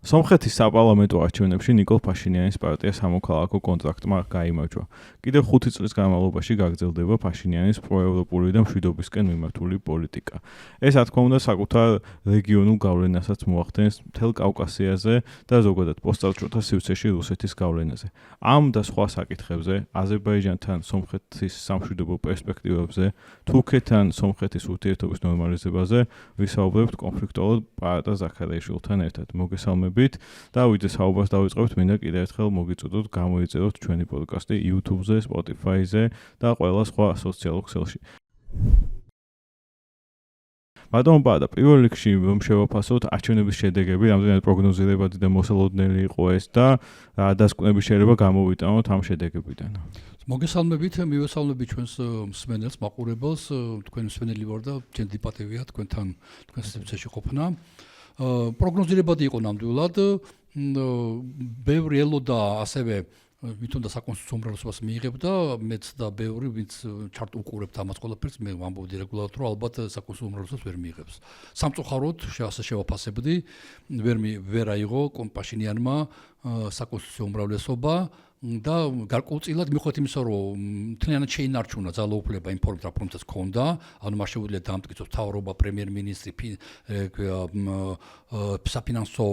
სომხეთის საპარლამენტო არჩევნებში ნიკოლ ფაშინიანის პარტია სამოქალაქო კონტრაქტმა გაიმარჯვა. კიდევ 5 წლის განმავლობაში გაგრძელდება ფაშინიანის პროევროპული და მშვიდობისკენ მიმართული პოლიტიკა. ეს, რა თქმა უნდა, საკუთარ რეგიონულ გავლენასაც მოახდენს მთელ კავკასიაზე და ზოგადად პოსტსაბჭოთა სივრცეში რუსეთის გავლენაზე. ამ და სხვა საკითხებზე, აზერბაიჯანთან სომხეთის სამშვიდობო პერსპექტივებზე, თურქეთთან სომხეთის ურთიერთობის ნორმალიზებაზე ვისაუბრებთ კონფლიქტოლოგ პაატა ზაქარიაშვილთან ერთად. მოგესალმებით და ვიდრე საუბარს დავიწყებთ, მინდა კიდევ ერთხელ მოგიწოდოთ, გამოიწეროთ ჩვენი პოდკასტი YouTube-ზე, Spotify-ზე და ყველა სხვა სოციალურ ქსელში. ბატონო პაატა, პირველ რიგში რომ შევაფასოთ არჩევნების შედეგები, რამდენად პროგნოზირებადი და მოსალოდნელი იყო ეს და რა დასკვნები შეიძლება გამოვიტანოთ ამ შედეგებიდან. მოგესალმებით, მივესალმებით ჩვენს მსმენელს, მაყურებელს, თქვენ მსმენელი ვარ და ჩემი პატივია თქვენთან თქვენს სივრცეში ყოფნა. პროგნოზირებადი იყო ნამდვილად, ბევრი ელოდა ასევე ვითომ და საკონსტიტუციო უმრავლესობას მიიღებდა, მეც და ბევრი ვინც ჩარტუყურებთ ამას ყველაფერს, მე ვამბობდი რეგულარულად, რომ ალბათ საკონსტიტუციო უმრავლესობას ვერ მიიღებს. სამწუხაროდ ასე შევაფასებდი, ვერ აიღო პაშინიანმა საკონსტიტუციო უმრავლესობა და გარკვეულწილად მიხვდეთ იმისა, რომ მთლიანად შეინარჩუნა ძალაუფლება იმ ფორმით, რომელსაც ჰქონდა, ანუ მას შეუძლია დაამტკიცოს მთავრობა, პრემიერ-მინისტრი, საფინანსო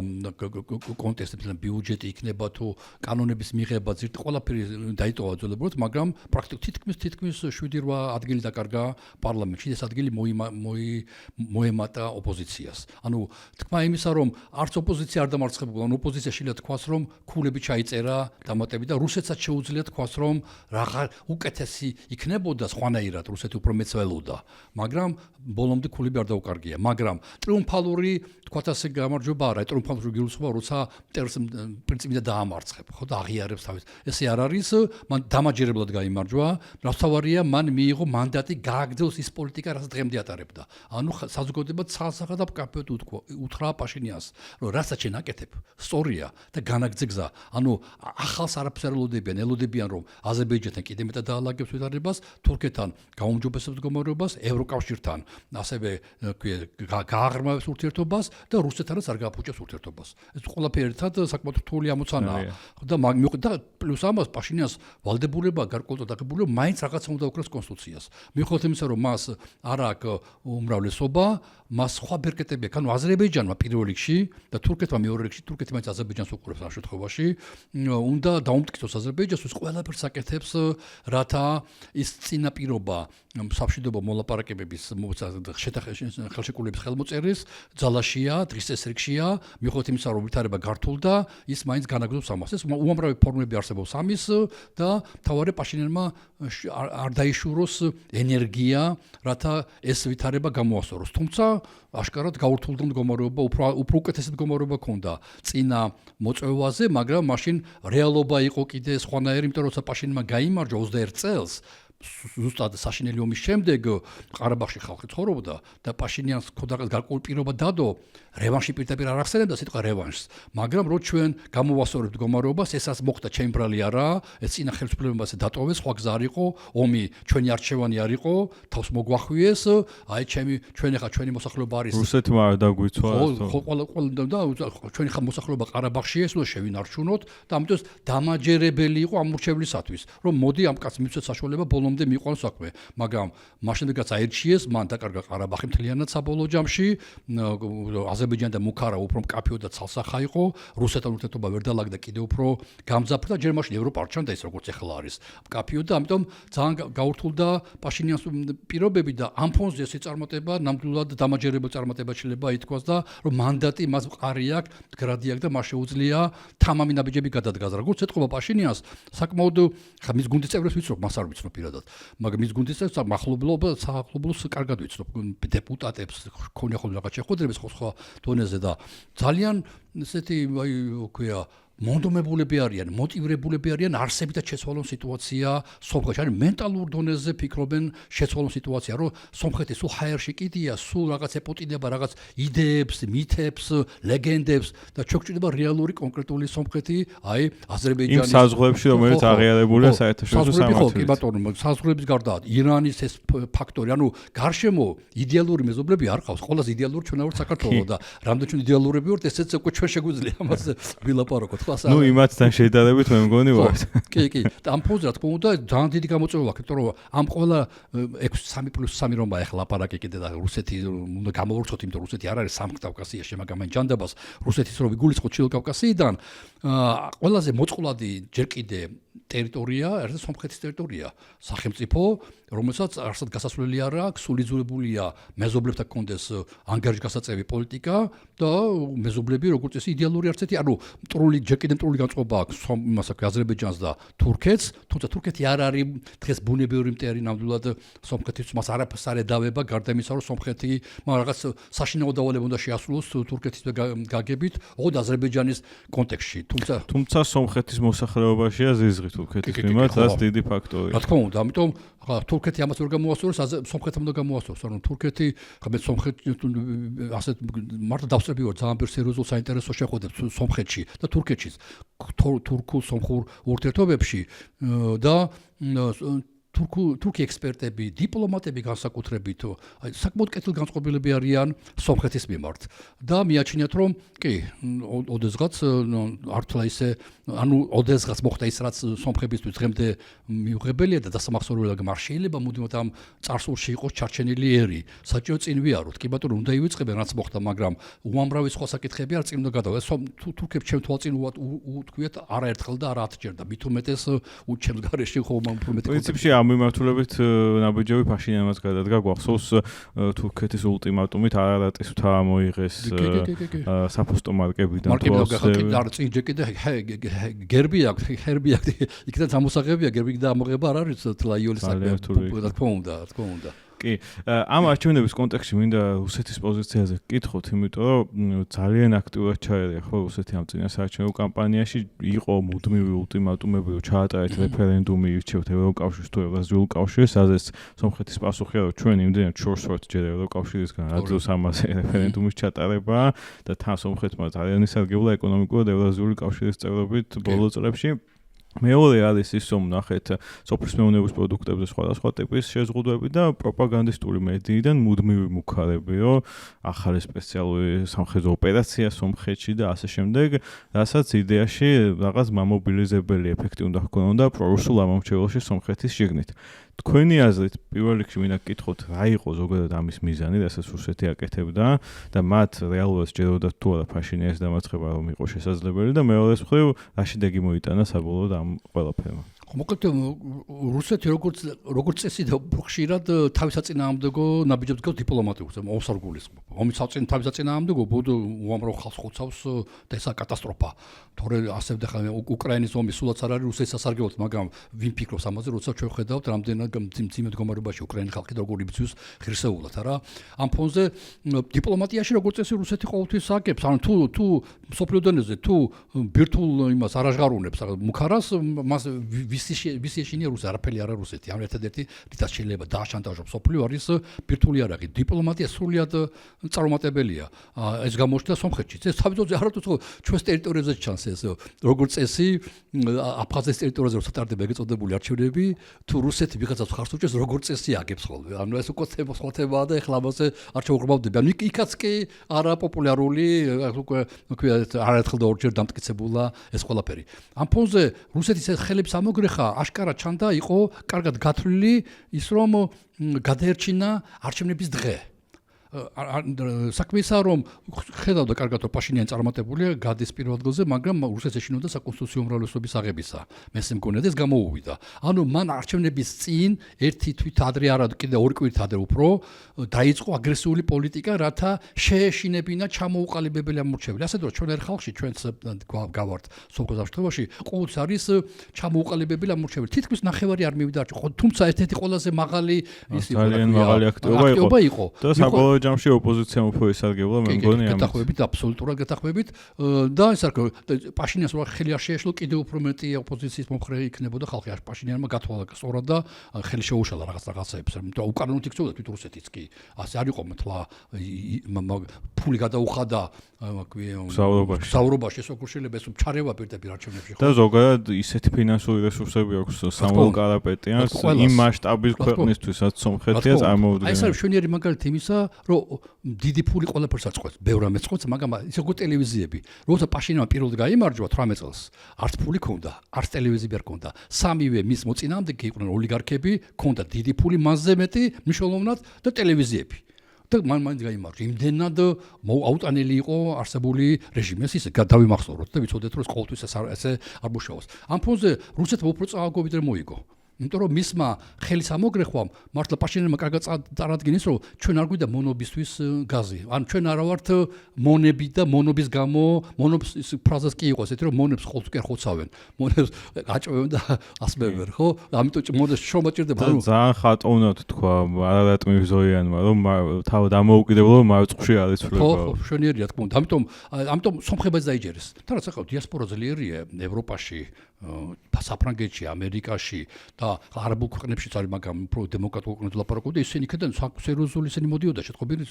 კონტექსტი, ბიუჯეტი იქნება თუ კანონების მიღება, ზირთ ყველაფერი დაიტოვა ძველებურად, მაგრამ პრაქტიკულად თითქმის 7-8 ადგილი დაკარგა პარლამენტში, ეს ადგილი მოემატა ოპოზიციას. ანუ თქმა იმისა, რომ არც ოპოზიცია არ დამარცხებულა, ანუ ოპოზიცია შეიძლება თქვას, რომ ქულები ჩაიწერა დამატებით და რუსეთსაც შეუძლია თქვას, რომ რაღაც უკეთესი იქნებოდა სხვანაირად, რუსეთი უფრო მეც ველოდა, მაგრამ ბოლომდე ქულები არ დაუკარგია, მაგრამ ტრიუმფალური თქვათ ასე გამარჯვება არა, ტრიუმფალური გულისხმობა, როცა მტერს პრინციპი და დაამარცხებ, ხო და აღიარებს თავის. ესე არ არის, მან დამაჯერებლად გაიმარჯვა, რასთავარია, მან მიიღო მანდატი გააგრძელოს ის პოლიტიკა, რაც დღემდე ატარებდა. ანუ საზოგადოება ცალსახად და მკაფიოდ უთხრა პაშინიანს, რომ რასაც შენ აკეთებ, სწორია და განაგრძე გზა. ანუ ახალს არაფერს არ ელოდებიან, რომ აზერბაიჯანთან კიდევ მეტად დაალაგებს ვითარებას, თურქეთთან გაუმჯობესებს მდგომარეობას, ევროკავშირთან ასევე გააღრმავებს ურთიერთობას და რუსეთთანაც არ გააფუჭებს ურთიერთობას. ეს ყველაფერი ერთად საკმაოდ რთული ამოცანაა. და პლუს ამას პაშინიანს ვალდებულება გარკვეულად აღებული, მაინც რაღაცა უნდა უკრას კონსტიტუციას. მიუხედავად იმისა, რომ მას არ აქვს უმრავლესობა, მას სხვა ბერკეტები აქვს. ანუ აზერბაიჯანმა პირველ რიგში და თურქეთმა მეორე რიგში, თურქეთი მაინც აზერბაიჯანს უყურებს ამ შემთხვევაში, უნდა დაუმტკიცოს აზერბაიჯანს ყველაფერს აკეთებს, რათა ის წინაპირობა სამშვიდობო მოლაპარაკებების ხელშეკრულების ხელმოწერის ძალაშია, დღის წესრიგშია, მიუხედავად იმისა, რომ ვითარება გართულდა, ის მაინც განაგრძობს ამას. ეს უამრავი ფორმები არსებობს ამის და მთავარი პაშინიანმა არ დაიშუროს ენერგია, რათა ეს ვითარება გამოასწოროს. თუმცა აშკარად გაურთულდა მდგომარეობა, უფრო უკეთესი მდგომარეობა ჰქონდა წინა მოწვევაზე, მაგრამ მაშინ რეალობა იყო კიდე სხვანაირი, იმიტომ რომ პაშინიანმა გაიმარჯვა 21 წელს. ზუსტად საშინელი ომის შემდეგ ყარაბაღში ხალხი ცხოვრობდა და პაშინიანს ჰქონდა გარკვეული პირობა დადო რევანში პირდაპირ არ ახსენებდა სიტყვა რევანშს, მაგრამ რო ჩვენ გამოვასწორებთ მდგომარეობას, ესაც მოხდა ჩემი ბრალი არა, ეს წინა ხელისუფლებამ ასე დატოვეს, სხვა გზა არ იყო, ომი ჩვენი არჩევანი არ იყო, თავს მოგვახვიეს, აი ჩვენი მოსახლეობა არის რუსეთმა არ დაგვიცვა და ჩვენი მოსახლეობა ყარაბაღში ეს უნდა შევინარჩუნოთ და ამიტომ დამაჯერებელი იყო ამ მორჩევლისათვის, რომ მოდი ამ კაცს მივცეთ საშუალება ბოლომდე მიყვანოს საქმე, მაგრამ მაშინდელაც აირჩიეს, მან დაკარგა ყარაბაღი მთლიანად საბოლოო ჯამში, აზერბაიჯანი და მუქარა უფრო მკაფიო და ცალსახა იყო, რუსეთთან ურთიერთობა ვერ დაალაგდა კიდევ უფრო გამძაფრდა, ჯერ მაშინ ევროპა არ ჩანდა ის როგორც ახლა არის მკაფიო და ამიტომ ძალიან გაურთულდა პაშინიანს პირობები და ამ ფონზე ეს წარმატება ნამდვილად დამაჯერებელ წარმატებად შეიძლება ითქვას და რომ მანდატი მას მყარი აქვს, მდგრადი აქვს და მას შეუძლია თამამი ნაბიჯები გადადგას. როგორც ეთყობა პაშინიანს, საკმაოდ მის გუნდის წევრებს ვიცნობ, მას არ ვიცნობ პირადად, მაგრამ მის გუნდის წევრებს საახლობლოს კარგად ვიცნობ, დეპუტატებს ქონია ხოლმე რაღაც შეხვედრები სხვა დონეზე და ძალიან ესეთი, მონდომებულები არიან, მოტივირებულები არიან არსებითად შეცვალონ სიტუაცია სომხეთში. არის მენტალურ დონეზე ფიქრობენ შეცვალონ სიტუაცია, რომ სომხეთი სულ ჰაერში კიდია, სულ რაღაც ეპოტინება რაღაც იდეებს, მითებს, ლეგენდებს და ჩვენ გვჭირდება რეალური კონკრეტული სომხეთი, აი აზერბაიჯანის იმ საზღვრებში, რომელიც აღიარებულია საერთაშორისო სამართლით. კი სამართლით. ბატონო, საზღვრების გარდა ირანის ეს ფაქტორი, ანუ გარშემო იდეალური მეზობლები არ ყავს. ყველაზე იდეალური ჩვენ ვართ საქართველოს და რამდენი ჩვენ იდეალურები ვართ, ესეც უკვე ჩვენ შეგვიძლია ამაზე ვილაპარაკოთ. ნუ იმათთან შედარებით მე მგონი ვარ. კი. და ამ ფონზე რა თქმა უნდა ძალიან დიდი გამოწვევა აქვს, იმიტომ რომ ამ ყველა 6+3 რომა ახლა ლაპარაკი კიდე და რუსეთი უნდა გამოვურცოთ, იმიტომ რომ რუსეთი არ არის სამხრეთ კავკასიაში, მაგრამ այն ჯანდაბას რუსეთის რო ვიგულისხმოთ ჩრდილო კავკასიიდან, ყველაზე მოწყვლადი ჯერ კიდე ტერიტორია, ერთ სომხეთის ტერიტორია, სახელმწიფო, რომელსაც არსად გასასვლელი არ აქვს, სულიძულებულია მეზობლებთან კონდეს ანგარიშ გასაწევი პოლიტიკა და მეზობლები როგორც წესი იდეალური არცეთი, ანუ ჯერ კიდე მტრული განწყობა აქვს იმას აქვს აზერბაიჯანს და თურქეთს, თუმცა თურქეთი არ არის დღეს ბუნებრივი მტერი ნამდვილად სომხეთის მას არაფერს არ ედავება, გარდა იმისა, რომ სომხეთი რაღაც საშინაო დავალება უნდა შეასრულოს თურქეთის გაგებით, ოღონდ აზერბაიჯანის კონტექსტში, თუმცა სომხეთის მოსახლეობაშია ზიზღი თურქეთის მიმართ, რაც დიდი ფაქტორია. რა თქმა უნდა, ამიტომ თურქეთი ამას ვერ გამოასწორებს, სომხეთმა უნდა გამოასწოროს, ანუ თურქეთი, ხომ სომხეთი ასეთ მარტო დავსწრები ვარ, ძალიან ბევრ სერიოზულ საინტერესო შეხვედრებს სომხეთში და თურქეთშიც, თურქულ-სომხურ ურთიერთობებში და თურქი ექსპერტები, დიპლომატები განსაკუთრებით, აი საკმაოდ კეთილგანწყობილები არიან სომხეთის მიმართ და მიაჩნიათ, რომ კი, ოდესღაც არ თვლა ისე, ანუ ოდესღაც მოხდა ის, რაც სომხებისთვის დღემდე მიუღებელია და დასამახსოვრებელია, მაგრამ არ შეიძლება მუდმივად ამ წარსულში იყოს ჩარჩენილი ერი. საჭირო წინ ვიაროთ, კი ბატონო, უნდა ივიწყებენ რაც მოხდა, მაგრამ უამრავი სხვა საკითხები არ წინ უნდა გადავიდეს. თურქებს ჩემ თვალწინ უთქვიათ არაერთხელ და არა 10 ჯერ და მით უმეტეს ჩემს გარეშე ხომ უფრო მეტი პრინციპში ამ მიმართულებით ნაბიჯები ფაშინიანმაც გადადგა გვახსოვს თურქეთის ულტიმატუმით არარატის მთა მოიღეს საფოსტო მარკებიდან გერბი აქვს იქიდან ამოსაღებია გერბი და ამოღება არ არის თლაიოლის საქმე რა თქმა უნდა კი, ამ არჩევნების კონტექსტში მინდა რუსეთის პოზიციაზე გკითხოთ, იმიტომ რომ ძალიან აქტიურად ჩაერია ხო რუსეთი ამ წინასაარჩევნო კამპანიაში, იყო მუდმივი ულტიმატუმები, რომ ჩაატარეთ რეფერენდუმი, ირჩევთ ევროკავშირს თუ ევრაზიულ კავშირს, სადაც სომხეთის პასუხია, რომ ჩვენ იმდენად შორს ვართ ჯერ ევროკავშირისგან, რადგან ამაზე რეფერენდუმის ჩატარება და თან სომხეთმა ძალიან ისარგებლა ეკონომიკურად ევრაზიული კავშირის წევრობით ბოლო წლებში. მეორე არის ის, რომ ნახეთ სოფლის მეურნეობის პროდუქტებზე სხვადასხვა ტიპის შეზღუდვები და პროპაგანდისტური მედიიდან მუდმივი მუქარები, რომ ახალი სპეციალური სამხედრო ოპერაცია სომხეთში და ასე შემდეგ, რასაც იდეაში რაღაც მამობილიზებელი ეფექტი უნდა ჰქონოდა პრორუსულ ამომრჩეველში სომხეთის შიგნით. თქვენი აზრით, პირველ რიგში მინდა გკითხოთ, რა იყო ზოგადად ამის მიზანი, რასაც რუსეთი აკეთებდა და მათ რეალურად სჯეროდათ თუ არა ფაშინიანის დამარცხება რომ იყო შესაძლებელი და მეორე მხრივ, რა შედეგი მოიტანა საბოლოოდ ამ ყველაფერმა. მოკლედ რუსეთი როგორც წესი და ხშირად თავის საწინააღმდეგო ნაბიჯებს გავს დიპლომატიურ მოსარგულის. ომის თავის საწინააღმდეგო უამრავ ხალხს ხოცავს და ესა კატასტროფა. თორე ასე და უკრაინის ომი სულაც არ არის რუსეთის სასარგებლოდ, მაგრამ ვინ ფიქრობს ამაზე, როცა ჩვენ ხედავთ რამდენად მძიმე მდგომარეობაში უკრაინის ხალხი როგორ იბრძვის ღირსეულად, არა? ამ ფონზე დიპლომატიაში როგორც წესი რუსეთი ყოველთვის აკებს, ანუ თუ სოფლიო დონეზე თუ ბირთვულ იმას არაჟღარუნებს მუქარას, მას ვისი ეშინია რუსეთი, არაფერი არა რუსეთი. ამ ერთადერთი რითაც შეიძლება დააშანტაჟოს სოფლიო არის ბირთვული იარაღი. დიპლომატია სრულიად წარუმატებელია. ეს გამოჩნდა სომხეთშიც. ეს თავიდანვე არათუ ჩვენს ტერიტორიაზე ჩანს ეს როგორც წესი აფხაზეთის ტერიტორიაზე რომ სატარდება ეგ წოდებული არჩევნები, თუ რუსეთი ვიღაცას ხარს უჭერს, როგორც წესი აგებს ხოლმე. ანუ ეს უკვე ხოთებაა და ეხლა ამაზე არჩევნებამდები. ანუ იქაც კი არა პოპულარული, უკვე არაერთხელ და ორჯერ დამტკიცებულა ეს ყველაფერი. ამ ფონზე რუსეთის ხელების ამოგრეხა აშკარად ჩანდა იყო კარგად გათვლილი ის რომ გადაერჩინა არჩევნების დღე. საქმე ისაა რომ ხედავდა კარგად რომ პაშინიანი წარმატებულია გადის პირველ ადგილზე, მაგრამ რუსეთს ეშინოდა საკონსტიტუციო უმრავლესობის აღებისა. მესმე მგონია ეს გამოუვიდა. ანუ მან არჩევნების წინ ერთი თვით ადრე არა კიდე ორი კვირით ადრე უფრო დაიწყო აგრესიული პოლიტიკა, რათა შეეშინებინა ჩამოუყალიბებელი ამორჩეველი. ასე რომ ჩვენ ერთ ხალხში ჩვენც გავართ სომხეთის აღშფოთებაში ყოველთვის არის ჩამოუყალიბებელი ამორჩეველი. თითქმის ნახევარი არ მივიდა არჩევნებში, თუმცა ერთ-ერთი ყველაზე მაღალი ის ძალიან მაღალი აქტიობა იყო. და საბოლოო ჯამში ოპოზიციამ უფრო ისარგებლა, მე მგონი ამით. გეთახვებით, აბსოლუტურად გეთახვებით და ეს არ პაშინიანს რა ხელი არ შეეშლო, კიდევ უფრო მეტი ოპოზიციის მომხრე იქნებოდა ხალხი. პაშინიანმა გათვალა სწორად და ხელი შეუშალა რაღაცებს. იმიტომ უკანონოდ იქცეოდა თვით რუსეთიც კი. ასე არ იყო მართლა ფული გადაუხადა საუბრობაში ეს როგორ შეიძლება ეს ჩარევა პირდაპირ არჩევნებში ხო? და ზოგადად ისეთი ფინანსური რესურსები აქვს სამუელ კარაპეტიანს იმ მასშტაბის ქვეყნისთვის, რაც სომხეთია წარმოუდგენელი. აი ეს არის შვენიერი მაგალითი იმისა, რომ დიდი ფული ყველაფერს აწყვეტს, ბევრ ამას აწყვეტს, მაგრამ ის როგორ ტელევიზიები. როცა პაშინიანმა პირველად გაიმარჯვა 18 წელს, არც ფული ქონდა, არც ტელევიზია არ ქონდა. სამივე მის მოწინააღმდეგე იყვნენ ოლიგარქები, ქონდა დიდი ფული, მასზე მეტი მნიშვნელოვნად და ტელევიზიები. და მან გაიმარჯვა. იმდენად აუტანელი იყო არსებული რეჟიმი. ეს დავიმახსოვროთ და ვიცოდეთ, რომ ეს ყოველთვის ესე არ მუშაობს. ამ ფონზე რუსეთმა უფრო წააგო ვიდრე მოიგო. იმიტომ რომ მისმა ხელის ამოგრეხვამ მართლა პაშინიანმა კარგად წარადგინეს, რომ ჩვენ არ გვიდა მონობისთვის გაზი. ან ჩვენ არა ვართ მონები და მონობის გამო მონობს ის ფრაზას კი იყო ესეთი, რომ მონებს ხოლმე კი არ ხოცავენ. მონებს აჭვევენ და ასმევენ, ხო? ამიტომ მონებს შრომა ჭირდება. ძალიან ხატოვნად თქვა არადატმივზოიანმა, რომ თავად ამოუკიდებელო მარწყში არის ცვლილება. ხო, შვენიერია თქმა უნდა. ამიტომ სომხებაც დაიჯერეს. თორემ ახლა დიასპორა ძლიერია ევროპაში, საფრანგეთში, ამერიკაში და არაბულ ქვეყნებშიც არის, მაგრამ უფრო დემოკრატიულ ქვეყნებში ლაპარაკობდი, ისინი იქიდან სერიოზული ისინი მოდიოდა, შეტყობილი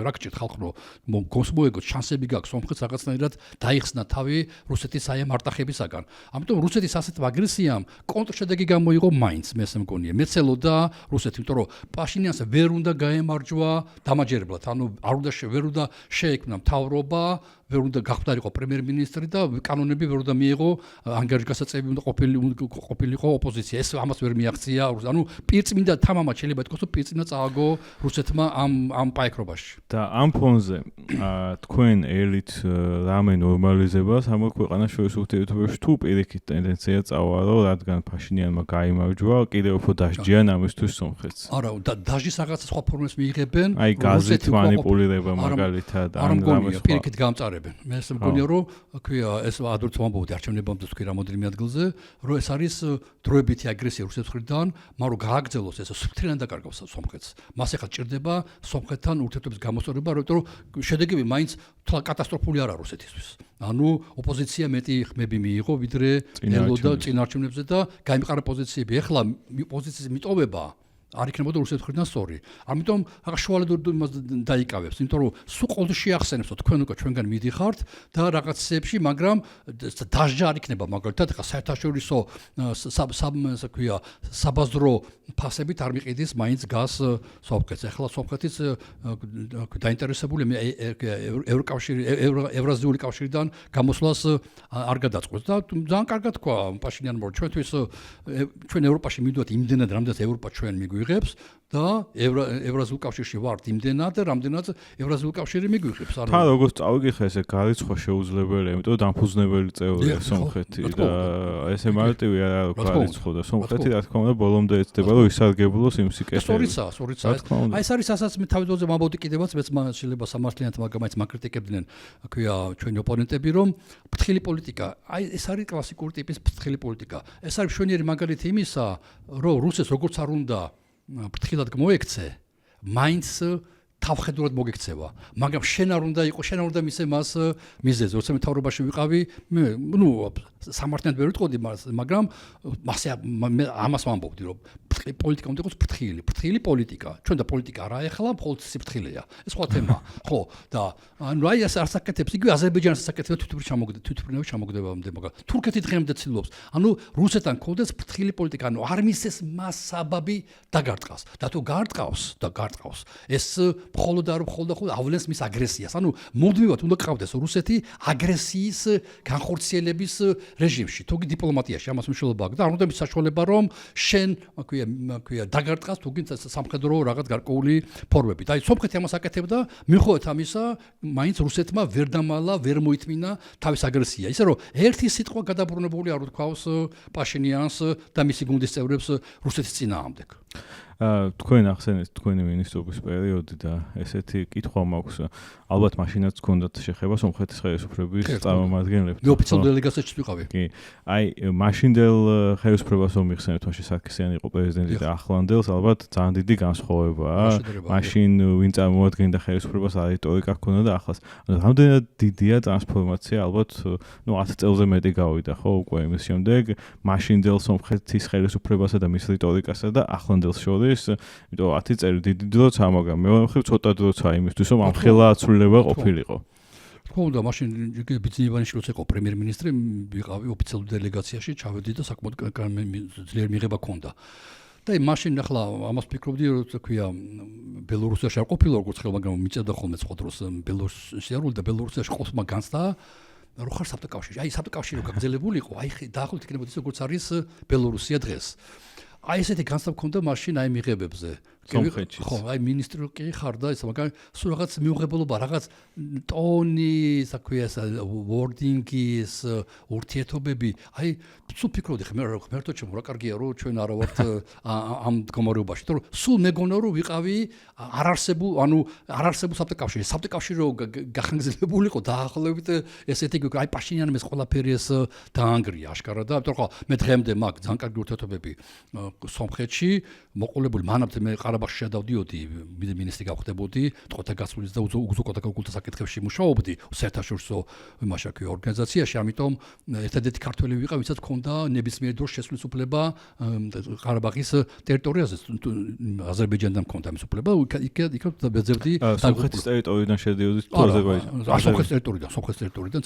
რა გჭირთ ხალხო, გოსმოეგოთ შანსები გაქვს, სომხეთს რაღაცნაირად დაიხსნა თავი რუსეთის აი ამ არტახებისაგან. ამიტომ რუსეთის ასეთ აგრესიამ კონტრშედეგი გამოიღო მაინც, მე ესე მგონია. მეცელოდა რუსეთი, იმიტომ რომ პაშინიანს ვერ უნდა გაემარჯვა დამაჯერებლად, ანუ არ უნდა ვერ უნდა შეექმნა მთავრობა, ვერ უნდა გახდარიყო პრემიერ-მინისტრი და კანონები ვერ უნდა მიიღო, ანგარიშგასაწევი უნდა ყოფილიყო ოპოზიცია. ეს ამას ვერ მიაღწია. ანუ პირწმინდა თამამად შეიძლება ითქვას, რომ პირწმინდა წააგო რუსეთმა ამ პაექრობაში. და ამ ფონზე თქვენ ელით რამე ნორმალიზებას ამ ქვეყანას შორის ურთიერთობებში თუ პირიქით ტენდენცია წავალო, რადგან პაშინიანმა გაიმარჯვა, კიდევ უფრო დასჯიან ამისთვის სომხეთს. არა, დასჯის რაღაცა სხვა ფორმებს მიიღებენ. აი გაზით მანიპულირება მაგალითად ამ რამეს პირიქით გამწარებენ. მე ესე მგონია, რომ ქვია ეს ადრეც ვამბობდი არჩევნებამდე თქვი რამოდენიმე ადგილზე, რომ ეს არის დროებითი აგრესია რუსეთის მხრიდან, მაგრამ გააგრძელოს ეს სუფთრიდან დაკარგავს სომხეთს. მას ახლა ჭირდება სომხეთთან ურთიერთობის გამოსწორება, რომ შედეგები მაინც კატასტროფული არ არის რუსეთისთვის. ანუ ოპოზიცია მეტი ხმები მიიღო, ვიდრე ელოდა წინ არჩევნებზე და გაიმყარა პოზიციები. ახლა პოზიციის მიტოვება არ იქნებოდა რუსეთის მხრიდან სწორი. ამიტომ რაღაც შუალედურ იმას დაიკავებს, იმიტომ რომ სულ ყოველთვის შეახსენებს, რომ თქვენ უკვე ჩვენგან მიდიხართ და რაღაცებში, მაგრამ დასჯა არ იქნება, მაგალითად, ხა საერთაშორისო საბაზრო ფასებით არ მიყიდის, მაინც გას სომხეთს. ახლა სომხეთის დაინტერესებული ევროკავშირი, ევრაზიული კავშირიდან გამოსვლას არ გადაწყვეტს და ძალიან კარგად თქვა პაშინიანმა, რომ ჩვენთვის ჩვენ ევროპაში მიდვართ იმდენად, რამდენად ევროპა ჩვენ მიგვიღებს და ევრაზიულ კავშირში ვართ იმდენად, რამდენად ევრაზიულ კავშირი მიგვიღებს. ანუ თან როგორც წავიგიხე, ესე გარიცხვა შეუძლებელია, იმიტომ რომ დამფუძნებელი წევრია სომხეთი და ესე მარტივი არ არის გარიცხვა და სომხეთი რა თქმა უნდა ბოლომდე ეცდება რომ ისარგებლოს იმ სიკეთეებით. სწორიცაა. აი ეს არის ასაც მე თავიდანვე ვამბობდი კიდევაც, მეც შეიძლება სამართლიანად მაგამაც მაკრიტიკებდნენ, ქვია ჩვენი ოპონენტები, რომ ფრთხილი პოლიტიკა, აი ეს არის კლასიკური ტიპის ფრთხილი პოლიტიკა. ეს არის შვენიერი მაგალითი იმისა, რომ რუსეთს როგორც არ უნდა ფრთხილად მოექცე, მაინც თავხედურად მოგექცევა. მაგრამ შენ არ უნდა იყო, შენ არ უნდა მისე მას მიზეზი, როცა მე თავრობაში ვიყავი, მე სამართლიანად ვერ ვიტყოდი, მაგრამ ამას ვამბობდი, რომ პოლიტიკა უნდა იყოს ფრთხილი პოლიტიკა. ჩვენ და პოლიტიკა არა ეხლა, მხოლოდ სიფრთხილეა. ეს სხვა თემა. ხო, და ანუ აი ეს არ საკეთებს, იგივე აზერბაიჯანის საკეთება თვითმფრინავი ჩამოგდებამდე, მაგრამ თურქეთი დღემდე ცდილობს. ანუ რუსეთთან ქონდეს ფრთხილი პოლიტიკა, ანუ არ მისცეს მას საბაბი დაგარტყავს. და თუ გარტყავს, ეს მხოლოდ ავლენს მის აგრესიას. ანუ მუდმივად უნდა ყავდეს რუსეთი აგრესიის განხორციელების რეჟიმში, თუ დიპლომატიაში ამას მნიშვნელობა აქვს და არ უნდა მის საშუალება რომ შენ დაგარტყას თუ გინდა სამხედრო რაღაც გარკვეული ფორმები. და აი სომხეთი ამას აკეთებდა, მიუხედავად ამისა, მაინც რუსეთმა ვერ დამალა, ვერ მოითმინა თავის აგრესია. ისე რომ ერთი სიტყვა გადაბრუნებული არ უთქვავს პაშინიანს და მისი გუნდის წევრებს რუსეთის წინააღმდეგ. თქვენ ახსენეთ თქვენი მინისტრობის პერიოდი და ესეთი კითხვა მაქვს. ალბათ მაშინაც გქონდათ შეხება სომხეთის ხელისუფლების წარმომადგენლებთან. მე ოფიციალურ დელეგაციაშიც ვიყავი. კი. აი, მაშინდელ ხელისუფლებას რომ მიხსენებთ, მაშინ სარქისიანი იყო პრეზიდენტი და ახლანდელს ალბათ ძალიან დიდი განსხვავებაა. მაშინ ვინ წარმოადგენდა ხელისუფლებას, რა რიტორიკა ჰქონდა და ახლას. რამდენად დიდია ტრანსფორმაცია, ალბათ 10 წელზე მეტი გავიდა, ხო, უკვე იმის შემდეგ მაშინდელ სომხეთის ხელისუფლებასა და მის რიტორიკასა და ახლანდელს შორის, იმიტომ 10 წელი დიდი დროცა, მაგრამ მეორე მხრივ ცოტა დროცა იმისთვის, რომ ამხელა აცვლილება ყოფილიყო. თქო და მაშინ ბიძინებანიში როცა იყო პრემიერ-მინისტრი, ვიყავი ოფიციალურ დელეგაციაში, ჩავედი და საკმაოდ ძლიერ მიღება ჰქონდა. და მაშინ ახლა ამას ფიქრობდი, როცა ქვია ბელორუსიაში არ ყოფილა როგორც ხელ, მაგრამ მიწევდა ხოლმე სხვა დროს ბელორუსში არულ და ბელორუსიაში ყოფნა განცდა. რო ხარ საბჭოთა კავშირში. აი საბჭოთა კავშირი რო გაგრძელებული იყო, აი დაახლოებით იქნებოდა ის როგორც არის ბელორუსია დღეს. აი ესეთი განცდა მქონდა მაშინ აი მიღებებზე. ხო, აი მინისტრი კი ხარ და ის მაგრამ სულ რაღაც მიუღებელობა, რაღაც ტონი, ისა ქვია ეს wording-ის ურთიერთობები, აი სულ ფიქრობდი ხმე ღმერთო ჩემო რა კარგია რომ ჩვენ არა ვართ ამ მდგომარეობაში, თორე სულ მეგონა რომ ვიყავი არ არსებულ საბჭოთა კავშირში. საბჭოთა კავშირი რო გახანგრძლივებულიყო დაახლოებით ესეთი აი პაშინიანმა ეს ყველაფერი ეს დაანგრია აშკარად და ამიტომ ხო მე დღემდე მაგ ძალიან კარგი ურთიერთობები სომხეთში მოყოლებული მანამდე მე ყარაბაღში შედავდიოდი მინისტრი გავხდებოდი ტყოთა გასulis და უზუკოთა კულტურის საკითხებში მუშაობდი საერთაშორისო იმაშაკი ორგანიზაციაში ამიტომ ერთადერთი ქართველი ვიყავ ვისაც ჰქონდა ნებისმიერ დროს შესვლის უფლება ყარაბაღის ტერიტორიაზე აზერბაიჯანიდან ჰქონდა მის უფლება იქ ბეძებდი სომხეთის ტერიტორიიდან შედიოდი თუ აზერბაიჯანიდან სომხეთის ტერიტორიიდან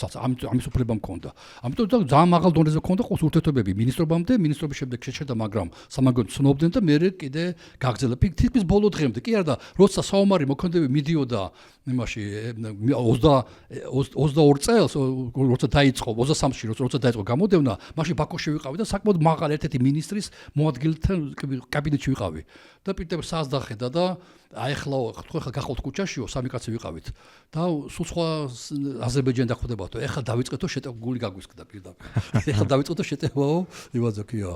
ამის უფლება მქონდა ამიტომ ძალიან მაღალ დონეზე ჰქონდა ყოველ ურთიერთობები მინისტრობამდე მინისტრობის შემდეგ შეჩერდა მაგრამ სამაგონო ცნობდნენ და მე კიდე გაგრძელებდი თითქმის ბოლო დღემდე კი არა და როცა საომარი მოქმედებები მიდიოდა იმაში 22 წელს როცა დაიწყო 23-ში როცა დაიწყო გამოდევნა მაშინ ბაქოში ვიყავი და საკმაოდ მაღალ ერთ-ერთი მინისტრის მოადგილეთან კაბინეტში ვიყავი და პირდაპირ სას დახედა და აი ხლა გახავთ კუჩაშიო სამი კაცი ვიყავით და სულ სხვა აზერბაიჯანი დახვდებათო ეხლა დავიწყეთო შეტევგული გაგვისკდა პირდაპირ ეხლა დავიწყეთო შეტევაო ივაზოქია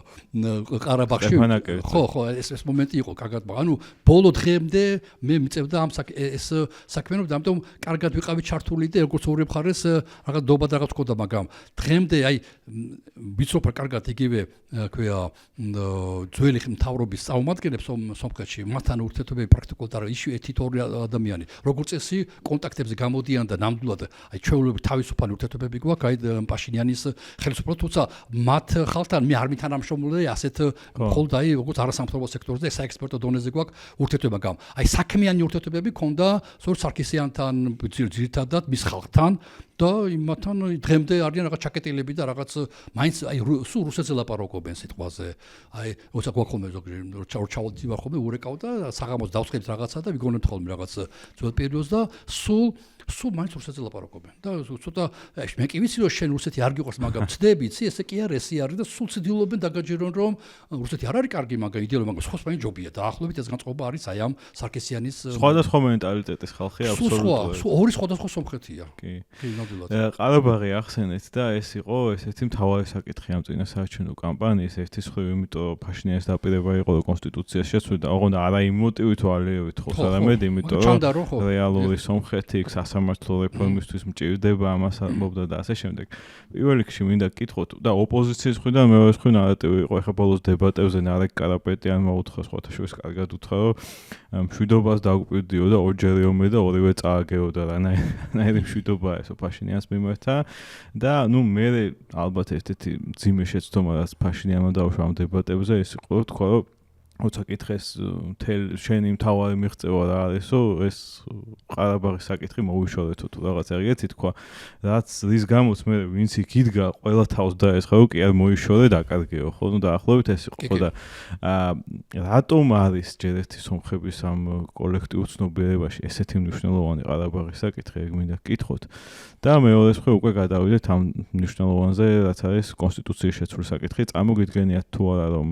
ყარაბაღში ხო ეს მომენტი იყო კარგად ანუ ბოლო დღემდე მე მიწევდა ამ ეს საქმიანობა ამიტომ კარგად ვიყავი ჩართული და როგორც ორი მხარეს რაღაც დობა და რაღაც ყოდა მაგრამ დღემდე აი ვიცნობ კარგად იგივე ქვია ძველი მთავრობის წარმომადგენლებს სომხეთში მათთან ურთიერთობები პრაქტიკულად არა იშვიათი თორი ადამიანი როგორც წესი კონტაქტებზე გამოდიან და ნამდვილად აი ჩვეულებრივ თავისუფალი ურთიერთობები გვაქვს აი პაშინიანის ხელისუფლებას თუმცა მათ ხალხთან მე არ მითანამშრომლობდი ასეთ მხოლოდ აი როგორც არასამთავრობო სექტორზე საექსპერტო დონეზე გვაქვს ურთიერთობა მაგრამ აი საქმიანი ურთიერთობები ქონდა სწორედ სარქისიანთან ძირითადად მის ხალხთან და იმათთან დღემდე არიან რაღაც ჩაკეტილები და რაღაც მაინც აი სულ რუსეთზე ლაპარაკობენ სიტყვაზე აი როცა გვაქვს ხოლმე ზოგიერთი ჩავდი ვარ ხოლმე ურეკავ და საღამოს დავსხებთ რაღაცა და ვიგონებთ ხოლმე რაღაც ძველ პერიოდს და სულ მაინც რუსეთზე ლაპარაკობენ და ცოტა მე კი ვიცი რომ შენ რუსეთი არ გიყვარს მაგრამ ცდები იცი ესე კი არ ესი არის და სულ ცდილობენ დაგაჯერონ რომ რუსეთი არ არის კარგი მაგრამ იდეალურად მაგრამ სხვა მაინც ჯობია დაახლოებით ეს განწყობა არის აი ამ სარქისიანის სხვადასხვა მენტალიტეტის ხალხი აბსოლუტურად სულ ორი სხვადასხვა სომხეთია კი ყარაბაღი ახსენეთ და ეს იყო ესეთი მთავარი საკითხი ამ წინასაარჩევნო კამპანიის ერთი მხრივ იმიტომ ფაშინიანის დაპირება იყო კონსტიტუციაში შეცვლიდა ოღონდ არა იმ მოტივით ვალიევით ხო არამედ იმიტომ რომ რეალური სომხეთი სასამართლო რეფორმისთვის მჭირდება ამას ამბობდა და ასე შემდეგ პირველ რიგში მინდა გკითხოთ და ოპოზიციის მხრიდან მეორე მხრივ ნარატივი იყო ეხლა ბოლოს დებატებზე ნარეკ კარაპეტიანმა მოუთხა სხვათა შორის კარგად უთხრა რომ მშვიდობას დაგვპირდიო და ორჯერ ომე და ორივე წააგეოდა რანაირი მშვიდობაა ესო ფაშინიანს მიმართა და ნუ მე ალბათ ერთ-ერთი ძიმე შეცდომა რაც ფაშინიანმა დაუშვა ამ დებატებზე ის იყო თქვა რომ როცა კითხეს შენი მთავარი მიღწევა რა არისო ეს ყარაბაღის საკითხი მოვიშორეთო თუ რაღაც ეგეთი თქვა რაც რის გამოც მე ვინც იქ იდგა ყველა თავს დაესხა რომ კი არ მოიშორე დაკარგეო ხო ნუ დაახლოებით ეს იყო და რატომ არის ჯერ ერთი სომხების ამ კოლექტიურ ცნობიერებაში ესეთი მნიშვნელოვანი ყარაბაღის საკითხი ეგ მინდა გკითხოთ და მეორე მხრივ უკვე გადავიდეთ ამ მნიშვნელოვანზე რაც არის კონსტიტუციის შეცვლის საკითხი წარმოგიდგენიათ თუ არა რომ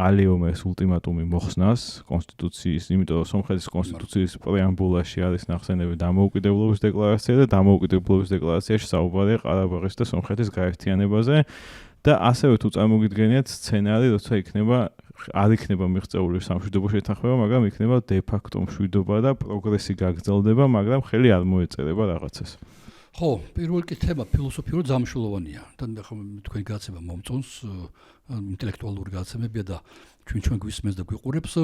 ალიომეს ულტიმატუმი ულტიმატუმი მოხსნას კონსტიტუციის, იმიტომ რომ სომხეთის კონსტიტუციის პრეამბულაში არის ნახსენები დამოუკიდებლობის დეკლარაცია და დამოუკიდებლობის დეკლარაციაში საუბარია ყარაბაღის და სომხეთის გაერთიანებაზე და ასევე თუ წარმოგიდგენიათ სცენარი, როცა არ იქნება მიღწეული სამშვიდობო შეთანხმება, მაგრამ იქნება de facto მშვიდობა და პროგრესი გაგრძელდება, მაგრამ ხელი არ მოეწერება რაღაცას. ხო, პირველი კითხვა ფილოსოფიურად ძამშულოვანია. თქვენ გაცემა მომწონს ინტელექტუალური გაცემებია და ჩვენ გვისმენს და გვიყურებს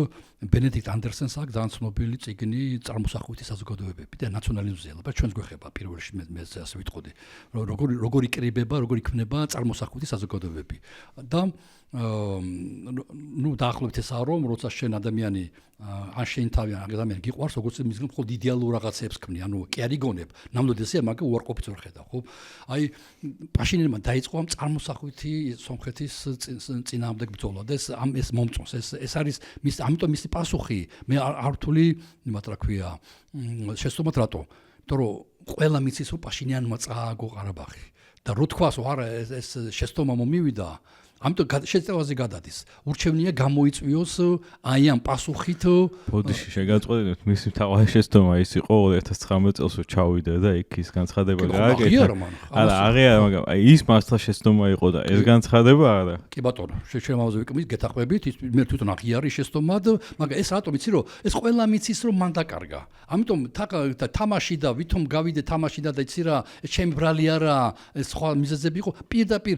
ბენედიქტ ანდერსენს აქვს ძალიან ცნობილი წიგნი წარმოსახვითი საზოგადოებები და ნაციონალიზმზე. ალბათ ჩვენს გვეხება პირველ რიგში მე ასე ვიტყოდი. როგორი კრიბება, როგორი იქნება წარმოსახვითი საზოგადოებები. და დაახლოებით ესაა რომ როცა შენ ადამიანი ან შენ თავი ადამიანი გიყვარს როგორც მის მხოლოდ იდეალურ რაღაცებს ქმნი ანუ კი არ იგონებ ნამდვილად ესეა მაგრამ უარყოფით ვერ ხედავ ხო აი პაშინელმა დაიწყო ამ წარმოსახვითი სომხეთის წინააღმდეგ ბრძოლა და ეს მომწონს ეს არის მის ამიტომ მისი პასუხი მე არ ვთვლი იმათ რა ქვია შესწომად რატო იმიტომ რომ ყველა მიცის რომ პაშინიანმა წააგო ყარაბაღი და რო თქვას არა ეს შესწომა მომივიდა ამიტომ შეწევაზე გადადის. ურჩევნია გამოიწვიოს აი ამ პასუხით. ბოდიში შეგაწყვეტინოთ, მისი მთავარი შეცდომა ის იყო 2019 წელს რომ ჩავიდა და იქ ის განცხადება გააკეთა. არა, აღიარა, მაგრამ აი ის მართლა შეცდომა იყო და ეს განცხადება არა. კი ბატონო, შემავაზე ვიკმის გეთაყვებით, მე თვითონ აღიარი შეცდომად, მაგრამ ეს რატომ იცი რომ ეს ყველა მიცის რომ მან დაკარგა. ამიტომ თამაში და ვითომ გავიდე თამაში და იცი რა, ჩემი ბრალი არა, ეს სხვა მიზეზები იყო პირდაპირ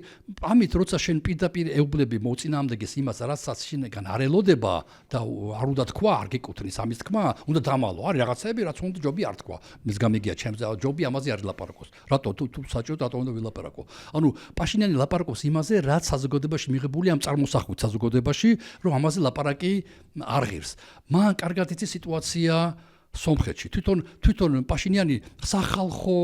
ამით როცა შენ პირდაპირ ეუბნები მოწინააღმდეგეს იმას რასაც შინაგან არ ელოდება და არ უნდა თქვა არ გეკუთვნის ამის თქმა უნდა დამალო არის რაღაცები რაც უნდა ჯობი არ თქვა მის გამიგია ჩემს ჯობი ამაზე არ ლაპარაკოს რატო თუ საჭირო რატო უნდა ვილაპარაკო ანუ პაშინიანი ლაპარაკობს იმაზე რაც საზოგადოებაში მიღებული ამ წარმოსახვით საზოგადოებაში რომ ამაზე ლაპარაკი არ ღირს მან კარგად იცის სიტუაცია სომხეთში თვითონ პაშინიანი სახალხო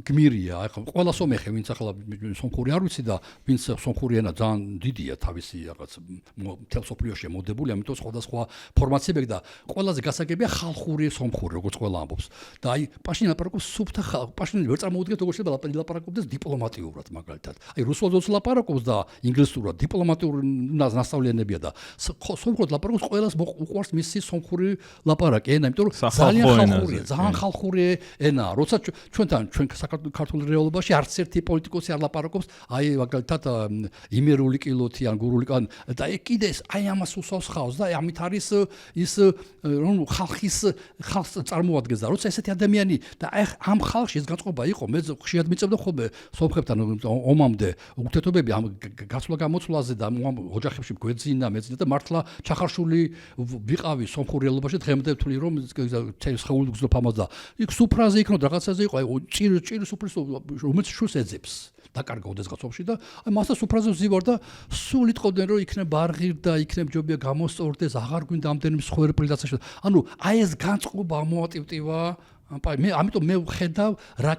გმირია, ახლა ყველა სომეხი, ვინც ახლა სომხური არ ვიცი და ვინც სომხური ენა ძალიან დიდია თავისი რაღაც მთელ სოფლიოში მოდებული, ამიტომ სხვადასხვა ფორმაციები და ყველაზე გასაგებია ხალხური სომხური, როგორც ყველა ამბობს. და აი პაშინი ლაპარაკობს სუფთა ხალხ, პაშინი ვერ წარმოუდგენთ როგორ შეიძლება ლაპარაკობდეს დიპლომატიურად მაგალითად. აი რუსულადაც ლაპარაკობს და ინგლისურად დიპლომატიური ნასწავლიანებია და სომხურად ლაპარაკობს ყველას უყვარს მისი სომხური ლაპარაკი ენა, იმიტომ რომ ძალიან ხალხური ენა, როცა ჩვენ საქართველოს რეალობაში არც ერთი პოლიტიკოსი არ ლაპარაკობს აი მაგალითად იმერული კილოთი ან გურული ან და კიდე აი ამას უსავს ხავს და ამით არის ის რომ ხალხს წარმოადგენს და როცა ესეთი ადამიანი და აი ამ ხალხში ეს განწყობა იყო მე ხშირად მიწევდა ხოლმე სომხებთან ომამდე ურთიერთობები ამ გასვლა გამოცვლაზე და ოჯახებში გვეძინა მეძინა და მართლა ჩახარშული ვიყავი სომხურ რეალობაში დღემდე ვთვლი რომ სხეული გზნობ ამას და იქ სუფრაზე იქნოდა რაღაცაზე იყო აი ჭირი სუფრის რომელიც შულს ეძებს დაკარგა ოდესღაც და აი მასა სუფრაზე ვზივარ და სულ იტყოდნენ რომ იქნება არღირ და იქნება ჯობია გამოსწორდეს აღარ გვინდა ამდენი მსხვერპლი და ანუ აი ეს განწყობა ამოატივტივა მე ამიტომ მე ვხედავ რა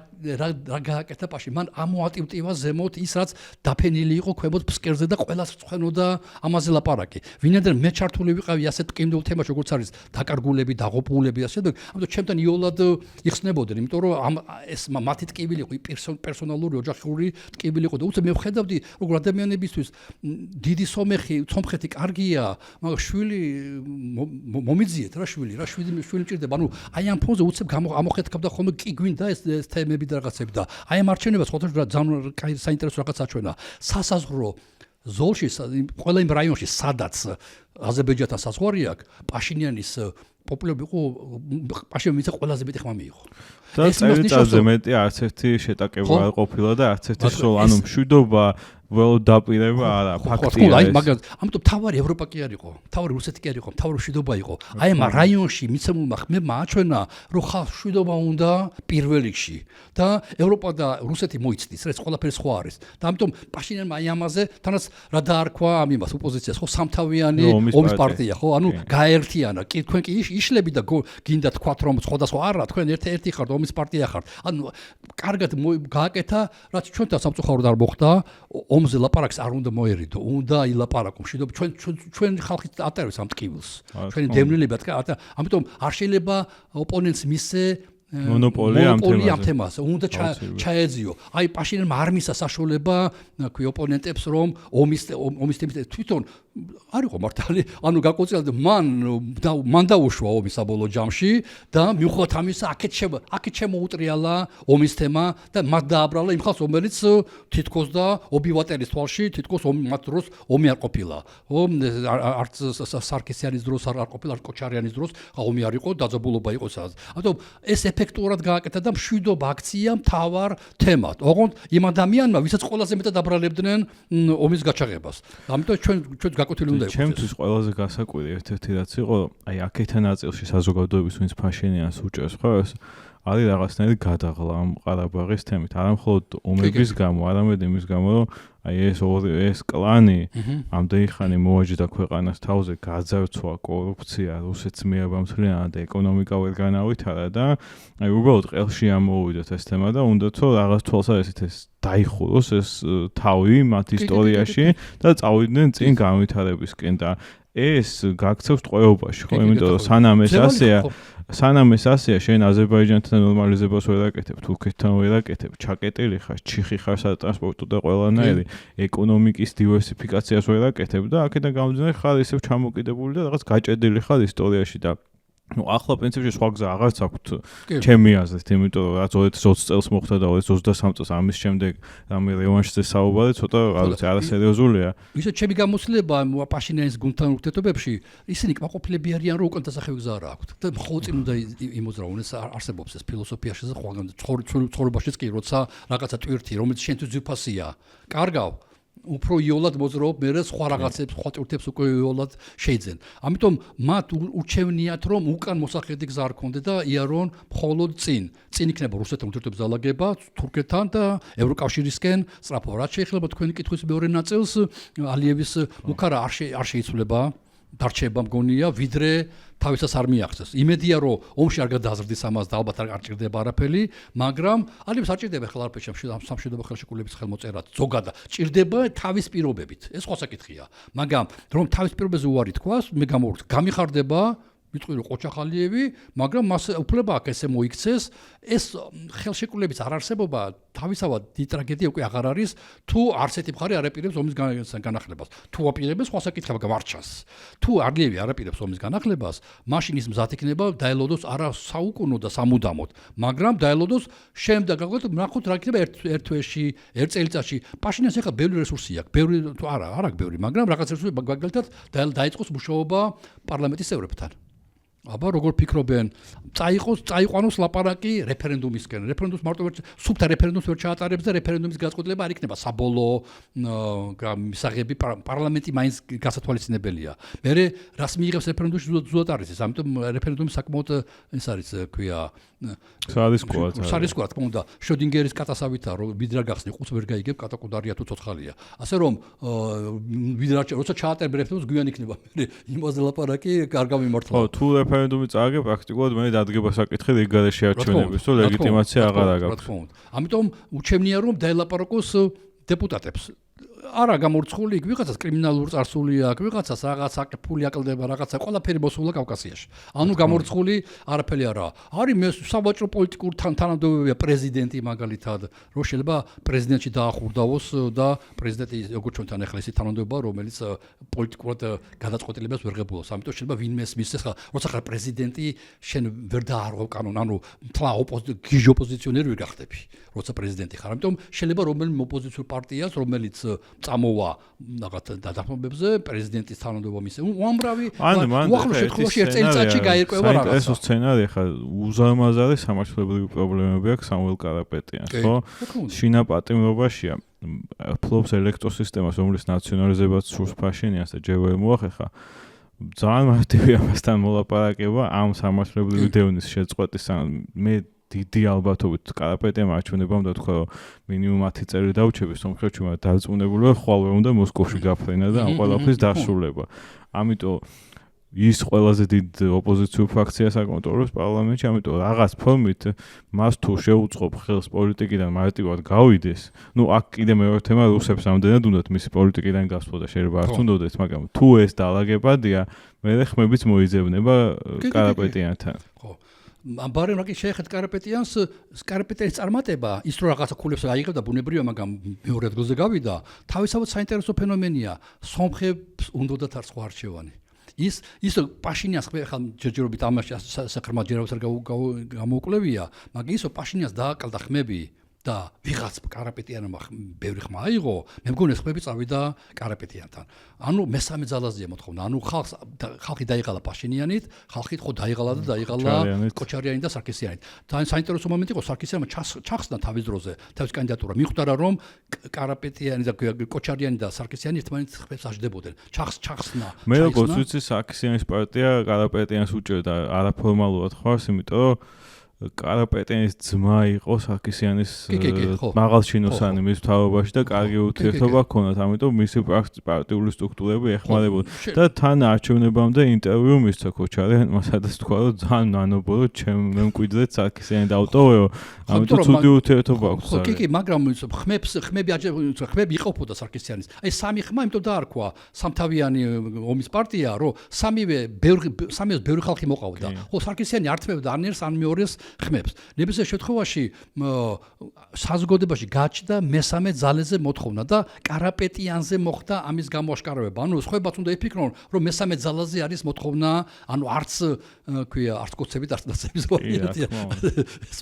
გააკეთა პაში მან ამოატივტივა ზემოთ ის რაც დაფენილი იყო ქვემოთ ფსკერზე და ყველას ცხენოდა ამაზე ლაპარაკი ვინაიდან მე ჩართული ვიყავი ასეთ ტკივილ თემაში როგორც არის დაკარგულები დაღუპულები ასე და ამიტომ ჩემთან იოლად იხსნებოდნენ იმიტომ რომ ეს მათი ტკივილი იყო პერსონალური ოჯახური ტკივილი იყო და უცებ მე ვხედავდი როგორ ადამიანებისთვის დიდი სომხეთი კარგია მაგრამ შვილი მომიძიეთ რა შვილი მჭირდება ანუ აი ამ ფონზე უცებ ამოხეთქავდა ხოლმე კი გვინდა ეს თემები და რაღაცები და აი ამ არჩევნებას ხოთრ ძალიან საინტერესო რაღაც აჩვენა სასაზღვრო ზოლში ყველა იმ რაიონში სადაც აზერბაიჯანთან საზღვარი აქვს პაშინიანის პოპულარები იყო პაშინიანის ყველაზე მეტი ხმა მიიღო და წელიწადზე მეტი არც ერთი შეტაკება არ ყოფილა და არც ერთი სულ ანუ მშვიდობა ველო დაპირება არა ფაქტია ეს მაგრამ ამიტომ თავარი ევროპა კი არ იყო თავარი რუსეთი კი არ იყო თავარი მშვიდობა იყო აი ამ რაიონში მიცემულმა ხმებმა აჩვენა რომ ხალხს მშვიდობა უნდა პირველ რიგში და ევროპა და რუსეთი მოიცდის ეს ყველაფერი სხვა არის და ამიტომ პაშინიანმა აი ამაზე თანაც რა დაარქვა ამ იმას ოპოზიციას ხო სამთავიანი ომის პარტია ხო ანუ გაერთიანა კი თქვენ კი იშლები და გინდა თქვათ რომ სხვადასხვა არა თქვენ ერთი ხართ ომის პარტია ხართ ანუ კარგად გააკეთა რაც ჩვენთან სამწუხაროდ არ მოხდა ომზე ლაპარაკს არ უნდა მოერიდო, უნდა ილაპარაკო მშვიდობა ჩვენ ხალხი ატარებს ამ ტკივილს. ჩვენი დევნილება ამიტომ არ შეიძლება ოპონენტს მისცე მონოპოლი ამ თემაზე. უნდა ჩაეძიო. აი პაშინიანმა არ მისცა საშუალება, ოპონენტებს რომ ომის თემით თვითონ არისო მართალი, ანუ გაკოცილდა მან დაუშვა ომის საბოლოო ჯამში და მიუხედავად ამისა აქეთ შემოუტრიალა ომის თემა და მათ დააბრალა იმ ხალხს, რომელიც თითქოს და ობივატერის თვალში თითქოს მათ დროს ომი არ ყოფილა. არც სარკისიანის დროს არ ყოფილა, არც კოჩარიანის დროს ომი არ იყო, დაძაბულობა იყო სადაც. ამიტომ ეს ეფექტურად გააკეთა და მშვიდობა აქცია მთავარ თემად. ოღონდ იმ ადამიანმა, ვისაც ყველაზე მეტად აბრალებდნენ ომის გაჩაღებას. ამიტომ ჩვენ გაკუთილი უნდა იყოს. ჩემთვის ყველაზე გასაკვირი ერთ-ერთი რაც იყო, აი აქეთა ნაწილში საზოგადოების ვინც ფაშინიანს უჭერს ხო ეს არის რაღაცნაირი გადაღლა ამ ყარაბაღის თემით. არა მხოლოდ ომების გამო, არამედ იმის გამო, რომ აი ეს კლანი ამდენი ხანი მოვაჯდა ქვეყანას თავზე, გაძარცვა კორუფცია, რუსეთს მიაბამთლიანა და ეკონომიკა ვერ განავითარა და აი უბრალოდ ყელში ამოვიდოთ ეს თემა და უნდათ რომ რაღაც თვალსაზრისით ეს დაიხუროს ეს თავი მათ ისტორიაში და წავიდნენ წინ განვითარებისკენ და ეს გაქცევს ტყვეობაში, ხო? იმიტომ რომ სანამ ეს ასეა, შენ აზერბაიჯანთან ნორმალიზებას ვერ აკეთებ, თურქეთთან ვერ აკეთებ, ჩაკეტილი ხარ, ჩიხი ხარ სატრანსპორტო და ყველანაირი ეკონომიკის დივერსიფიკაციას ვერ აკეთებ და აქედან გამომდინარე ხარ ისევ ჩამოკიდებული და რაღაც გაჭედილი ხარ ისტორიაში და ახლა პრინციპში სხვა გზა აღარც აქვთ ჩემი აზრით, იმიტომ რომ რაც 2020 წელს მოხდა და 2023 წელს ამის შემდეგ რამე რევანშზე საუბარი ცოტა არასერიოზულია. ისე ჩემი გამოცდილება პაშინიანის გუნდთან ურთიერთობებში, ისინი კმაყოფილები არიან, რომ უკან დასახევი გზა არ აქვთ. და მხოლოდ წინ უნდა იმოძრავონ, ეს არსებობს ეს ფილოსოფიაში და ყველგან ცხოვრებაშიც კი, როცა რაღაცა ტვირთი, რომელიც შენთვის ძვირფასია, კარგავ უფრო იოლად მოძრაობ, მე სხვა რაღაცებს, სხვა ტვირთებს უკვე იოლად შეიძენ. ამიტომ მათ ურჩევნიათ, რომ უკან მოსახედი გზა არ ქონდე და იარონ მხოლოდ წინ იქნება რუსეთთან ურთიერთობის დალაგება, თურქეთთან და ევროკავშირისკენ სწრაფო. რაც შეიძლება თქვენი კითხვის მეორე ნაწილს ალიევის მუქარა არ შეიცვლება, დარჩება მგონია, ვიდრე თავისას არ მიაღწევს. იმედია რომ ომში არ გადააზრდის ამას და ალბათ არ ჭირდება არაფერი, მაგრამ ალიევს არ ჭირდება ხელ არაფერი სამშვიდობო ხელშეკრულების ხელმოწერად. ზოგადად ჭირდება თავის პირობებით. ეს სხვა საკითხია. მაგრამ რომ თავის პირობებზე უარი თქვას, მე გამოვიწყდა, გამიხარდება ვიტყვი რომ ყოჩახალიევი, მაგრამ მას უფლება აქვს ესე მოიქცეს, ეს ხელშეკრულების არარსებობა თავისავად დიდი ტრაგედია უკვე აღარ არის, თუ არსეთი მხარე არ აპირებს ომის განახლებას. თუ აპირებს, სხვა საკითხია გამარჩას. თუ ალიევი არ აპირებს ომის განახლებას, მაშინ ის მზად იქნება დაელოდოს არა საუკუნო და სამუდამოდ, მაგრამ დაელოდოს შემდეგ ნახოთ რა იქნება ერთ თვეში, ერთ წელიწადში. პაშინიანს ახლა ბევრი რესურსი აქვს, ბევრი თუ არა აქვს ბევრი, მაგრამ რაღაც რესურსი მაგალითად დაიწყოს მუშაობა პარლამენტის წევრებთან. აბა როგორ ფიქრობენ, წაიყვანოს ლაპარაკი რეფერენდუმისკენ. რეფერენდუმს მარტო სუფთა რეფერენდუმს ვერ ჩაატარებს და რეფერენდუმის გაწყვეტილება არ იქნება საბოლოო მისაღები პარლამენტი მაინც გასათვალისწინებელია. მე რას მიიღებს რეფერენდუმში ზუსტად არის ეს. ამიტომ რეფერენდუმი საკმაოდ ეს არის, ქვია, სარისკოა, თქმა უნდა, შროდინგერის კატასავითა, რომ ვიდრე არ გახსნი, ყუთს ვერ გაიგებ, კატაკუდარია თუ ცოცხალია. ასე რომ როცა ჩაატარებ რეფერენდუმს გვიან იქნება იმაზე ლაპარაკი არ გამიმართლა. ხო, თუ რეფერენდუმი წააგებ, პრაქტიკულად მე დადგება საკითხი რეგულარში არჩევნების, თუ ლეგიტიმაცია აღარ აქვს. ამიტომ უჩემნია რომ დაელაპარაკოს დეპუტატებს. არა გამორცხული, ვიღაცას კრიმინალური წარსული აქვს, ვიღაცას რაღაც აკეფული აკლდება, რაღაცა ყველაფერი მოსულა კავკასიაში. ანუ გამორცხული არაფერი არა. არის მე სავაჭრო პოლიტიკურ თანამდებობია პრეზიდენტი მაგალითად, რომ შეიძლება პრეზიდენტში დაახურდავოს და პრეზიდენტი როგორც ჩვენთან ახლა ისე თანამდებობა, რომელიც პოლიტიკურად გადაწყვეტილებას ვერ ღებულობს. ამიტომ შეიძლება ვინმეს მისცეს, როცა ხარ პრეზიდენტი, შენ ვერ დაარღვევ კანონს, ანუ თლა გიჟ ოპოზიციონერი ვერ გახდები, როცა პრეზიდენტი ხარ. ამიტომ შეიძლება რომელიმე ოპოზიციურ პარტიას, რომელიც წამოვა რაღაც დადასტურებებზე პრეზიდენტის თანამდებობა მისცეს. უამრავი უახლოეს შემთხვევაში ერთ წელიწადში გაირკვევა რაღაცა. ეს სცენარი ხა უზარმაზარი სამართლებრივი პრობლემები აქვს სამუელ კარაპეტიანს, ხო? შინა პატიმრობაშია. ფლობს ელექტროსისტემას, რომლის ნაციონალიზებაც სურს ფაშინიანს და ჯერ ვერ მოახერხა. ძალიან მარტივი ამასთან მოლაპარაკება ამ სამართლებრივი დევნის შეწყვეტის მე დიდი ალბათობით კარაპეტიამ არჩევნებამ უნდა თქვა რომ მინიმუმ 10 წელი დაუჩების სომხეთში, მაგრამ დარწმუნებული ვარ ხვალ ვერ უნდა მოსკოვში გაფრენა და ამ ყველაფრის დასრულება. ამიტომ ის ყველაზე დიდ ოპოზიციურ ფრაქციას აკონტროლებს პარლამენტში, ამიტომ რაღაც ფორმით მას თუ შეუწყობ ხელს პოლიტიკიდან მარტივად გავიდეს, ნუ აქ კიდე მეორე თემა რუსებს ამდენად უნდათ მისი პოლიტიკიდან გასვლა და შეიძლება არც უნდოდეს, მაგრამ თუ ეს დაალაგებადია, მე ხმებიც მოიძებნება კარაპეტიანთან. ხო. ბარემ რაკი შეეხეთ კარაპეტიანის წარმატება ის რომ რაღაცა ქულებს აიღებდა ბუნებრივია მაგრამ მეორე ადგილზე გავიდა თავისთავად საინტერესო ფენომენია სომხებს უნდათ არ სხვა არჩევანი ის პაშინიანს ხა ჯერჯერობით ამაში საკრმა ჯერავს არ გამოუკლებია მაგრამ ისო პაშინიანს დააკლდა ხმები და ვიღაც კარაპეტიანმა ბევრი ხმა აიღო, მე მგონი ეს ხმები წავიდა კარაპეტიანთან. ანუ მესამე ძალაზეა მოთხოვნა. ანუ ხალხი დაიღალა პაშინიანით, ხალხი ხო დაიღალა და დაიღალა კოჩარიანი და სარკისიანით. თან საინტერესო მომენტი იყო სარკისიანმა ჩახსნა თავის დროზე, თავის კანდიდატურა. მიხვდარა რომ კარაპეტიანი და კოჩარიანი და სარკისიანი ერთმანეთს ხმებს აждდებოდნენ. ჩახსნა. მე როგორც ვიცი სარკისიანის პარტია კარაპეტიანს უჭერდა არაფორმალურად ხარს, იმიტომ რომ კარაპეტიანის ძმა იყო სარკისიანის მაღალჩინოსანი მის მთავრობაში და კარგი ურთიერთობა ჰქონდათ, ამიტომ მისი პარტიული სტრუქტურები ეხმარებოდა და თან არჩევნებამდე ინტერვიუ მისცა კოჩარიანმა, სადაც თქვა რომ ძალიან ნანობო რომ მე მკვიდრეთ სარკისიანი დავტოვეო, ამიტომ ცუდი ურთიერთობა აქვს. კი, მაგრამ ხმები იყოფოდა სარკისიანის. აი სამი ხმა, იმიტომ დაარქვა სამთავიანი ომის პარტია, რომ სამიოს ბევრი ხალხი მოყავდა. ხო, სარკისიანი ართმევდა ანერს ან მეორეს ხმებს. ნებისმიერ შემთხვევაში საზოგადოებაში გაჩნდა მესამე ძალეზე მოთხოვნა და კარაპეტიანზე მოხდა ამის გამოაშკარავება. ანუ სხვაებაც უნდა იფიქრონ, რომ მესამე ძალაზე არის მოთხოვნა, ანუ არც კოცებით, არც ნაცების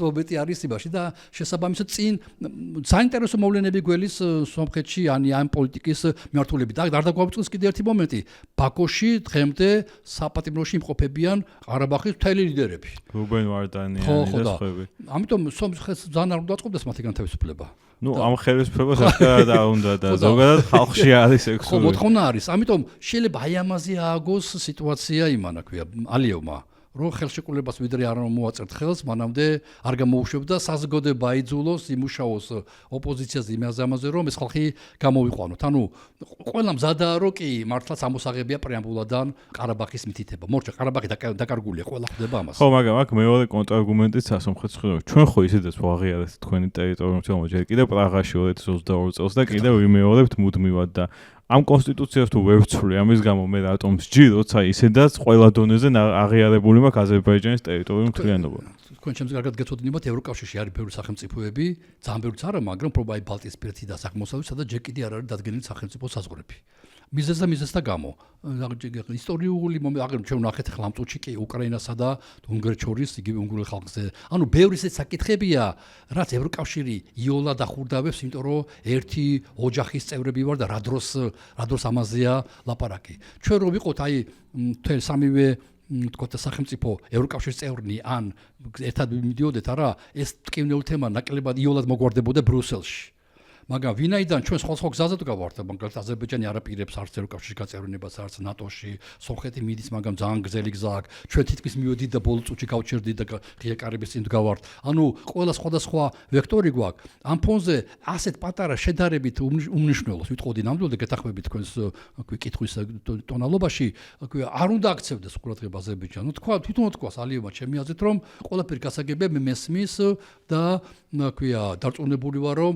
მომენტი არის იმაში და შესაბამისად წინ საინტერესო მოვლენები გველის სომხეთში ან პოლიტიკის მიმართულებით. და არ დაგვაუწყდეს კიდევ ერთი მომენტი. ბაქოში დღემდე საპატიმროში იმყოფებიან ყარაბაღის მთელი ლიდერები. რუბენ ვარდანიანი და სხვაები. ამიტომ სომხეთს ძალიან არ უნდა აწყობდეს მათი განთავისუფლება. ნუ ამ ხელისუფლებას ახლა და უნდა და ზოგადად ხალხში არის ეს. ხო, მოთხოვნა არის. ამიტომ შეიძლება აი ამაზე ააგოს სიტუაცია იმანა ქვია ალიევმა. რომ ხელშეკრულებას ვიდრე არ მოაწერთ ხელს, მანამდე არ გამოუშვებდა საზოგადოება აიძულოს, იმუშაოს ოპოზიციაზე იმაზე რომ ეს ხალხი გამოვიყვანოთ. ანუ ყველა მზადაა რომ კი მართლაც ამოსაღებია პრეამბულადან ყარაბაღის მითითება. მორჩა ყარაბაღი დაკარგულია, ყველა ხვდება ამას. ხო, მაგრამ აქ მეორე კონტრარგუმენტიც ასომხეთს ხედავ. ჩვენ ხო ისედაც ვაღიარეთ თქვენი ტერიტორიუმ თუმცა ჯერ კიდევ პრაღაში 2022 წელს და კიდევ ვიმეორებთ მუდმივად და ამ კონსტიტუციას თუ ვერ ვცვლი, ამის გამო მე რატომ ვსჯი, როცა ისედაც ყველა დონეზე აღიარებული მაქვს აზერბაიჯანის ტერიტორიული მთლიანობა. თქვენ ჩემს კარგად გეცოდინებათ, ევროკავშირში არის ბევრი სახელმწიფოები, ძალიან ბევრიც არა, მაგრამ პრობაი ბალტიისპირეთი და აღმოსავლეთი, სადაც ჯერ კიდევ არ არის დადგენილი სახელმწიფო საზღვრები. მიზეზთა გამო. ისტორიული მომენტი, ჩვენ ნახეთ ახლა ამ წუთში კი უკრაინასა და უნგრეთს შორის იგივე უნგრული ხალხზე. ანუ ბევრი ისეთი საკითხებია, რაც ევროკავშირი იოლად ახურდავებს, იმიტომ რომ ერთი ოჯახის წევრები ვარ და რა დროს ამაზეა ლაპარაკი. ჩვენ რო ვიყოთ აი თელ სამივე თქო სახელმწიფო ევროკავშირის წევრნი ან ერთად მიდიოდეთ არა, ეს ტკივნეული თემა ნაკლებად იოლად მოგვარდებოდა ბრიუსელში. მაგრამ ვინაიდან ჩვენ სხვა გზაზე თუ გავართ, მაგალითად აზერბაიჯანი არ აპირებს არც ევროკავშირის გაწევრიანებას, არც ნატოში, სომხეთი მიდის, მაგრამ ძალიან გრძელი გზა აქვს. ჩვენ თითქმის მივედით და ბოლო წუთში გავჩერდით და ღია კარების წინ გავართ. ანუ ყველა სხვადასხვა ვექტორი გვაქვს. ამ ფონზე ასეთ პატარა შედარებით უმნიშვნელოს ვიტყოდი ნამდვილად გეთახმებით თქვენს კითხვის ტონალობაში, არ უნდა აქცევდეს ყურადღება აზერბაიჯანს. თქვა თვითონ თქვას ალიევმა ჩემი აზრით რომ ყველაფერი გასაგებია მე მესმის და დარწმუნებული ვარ რომ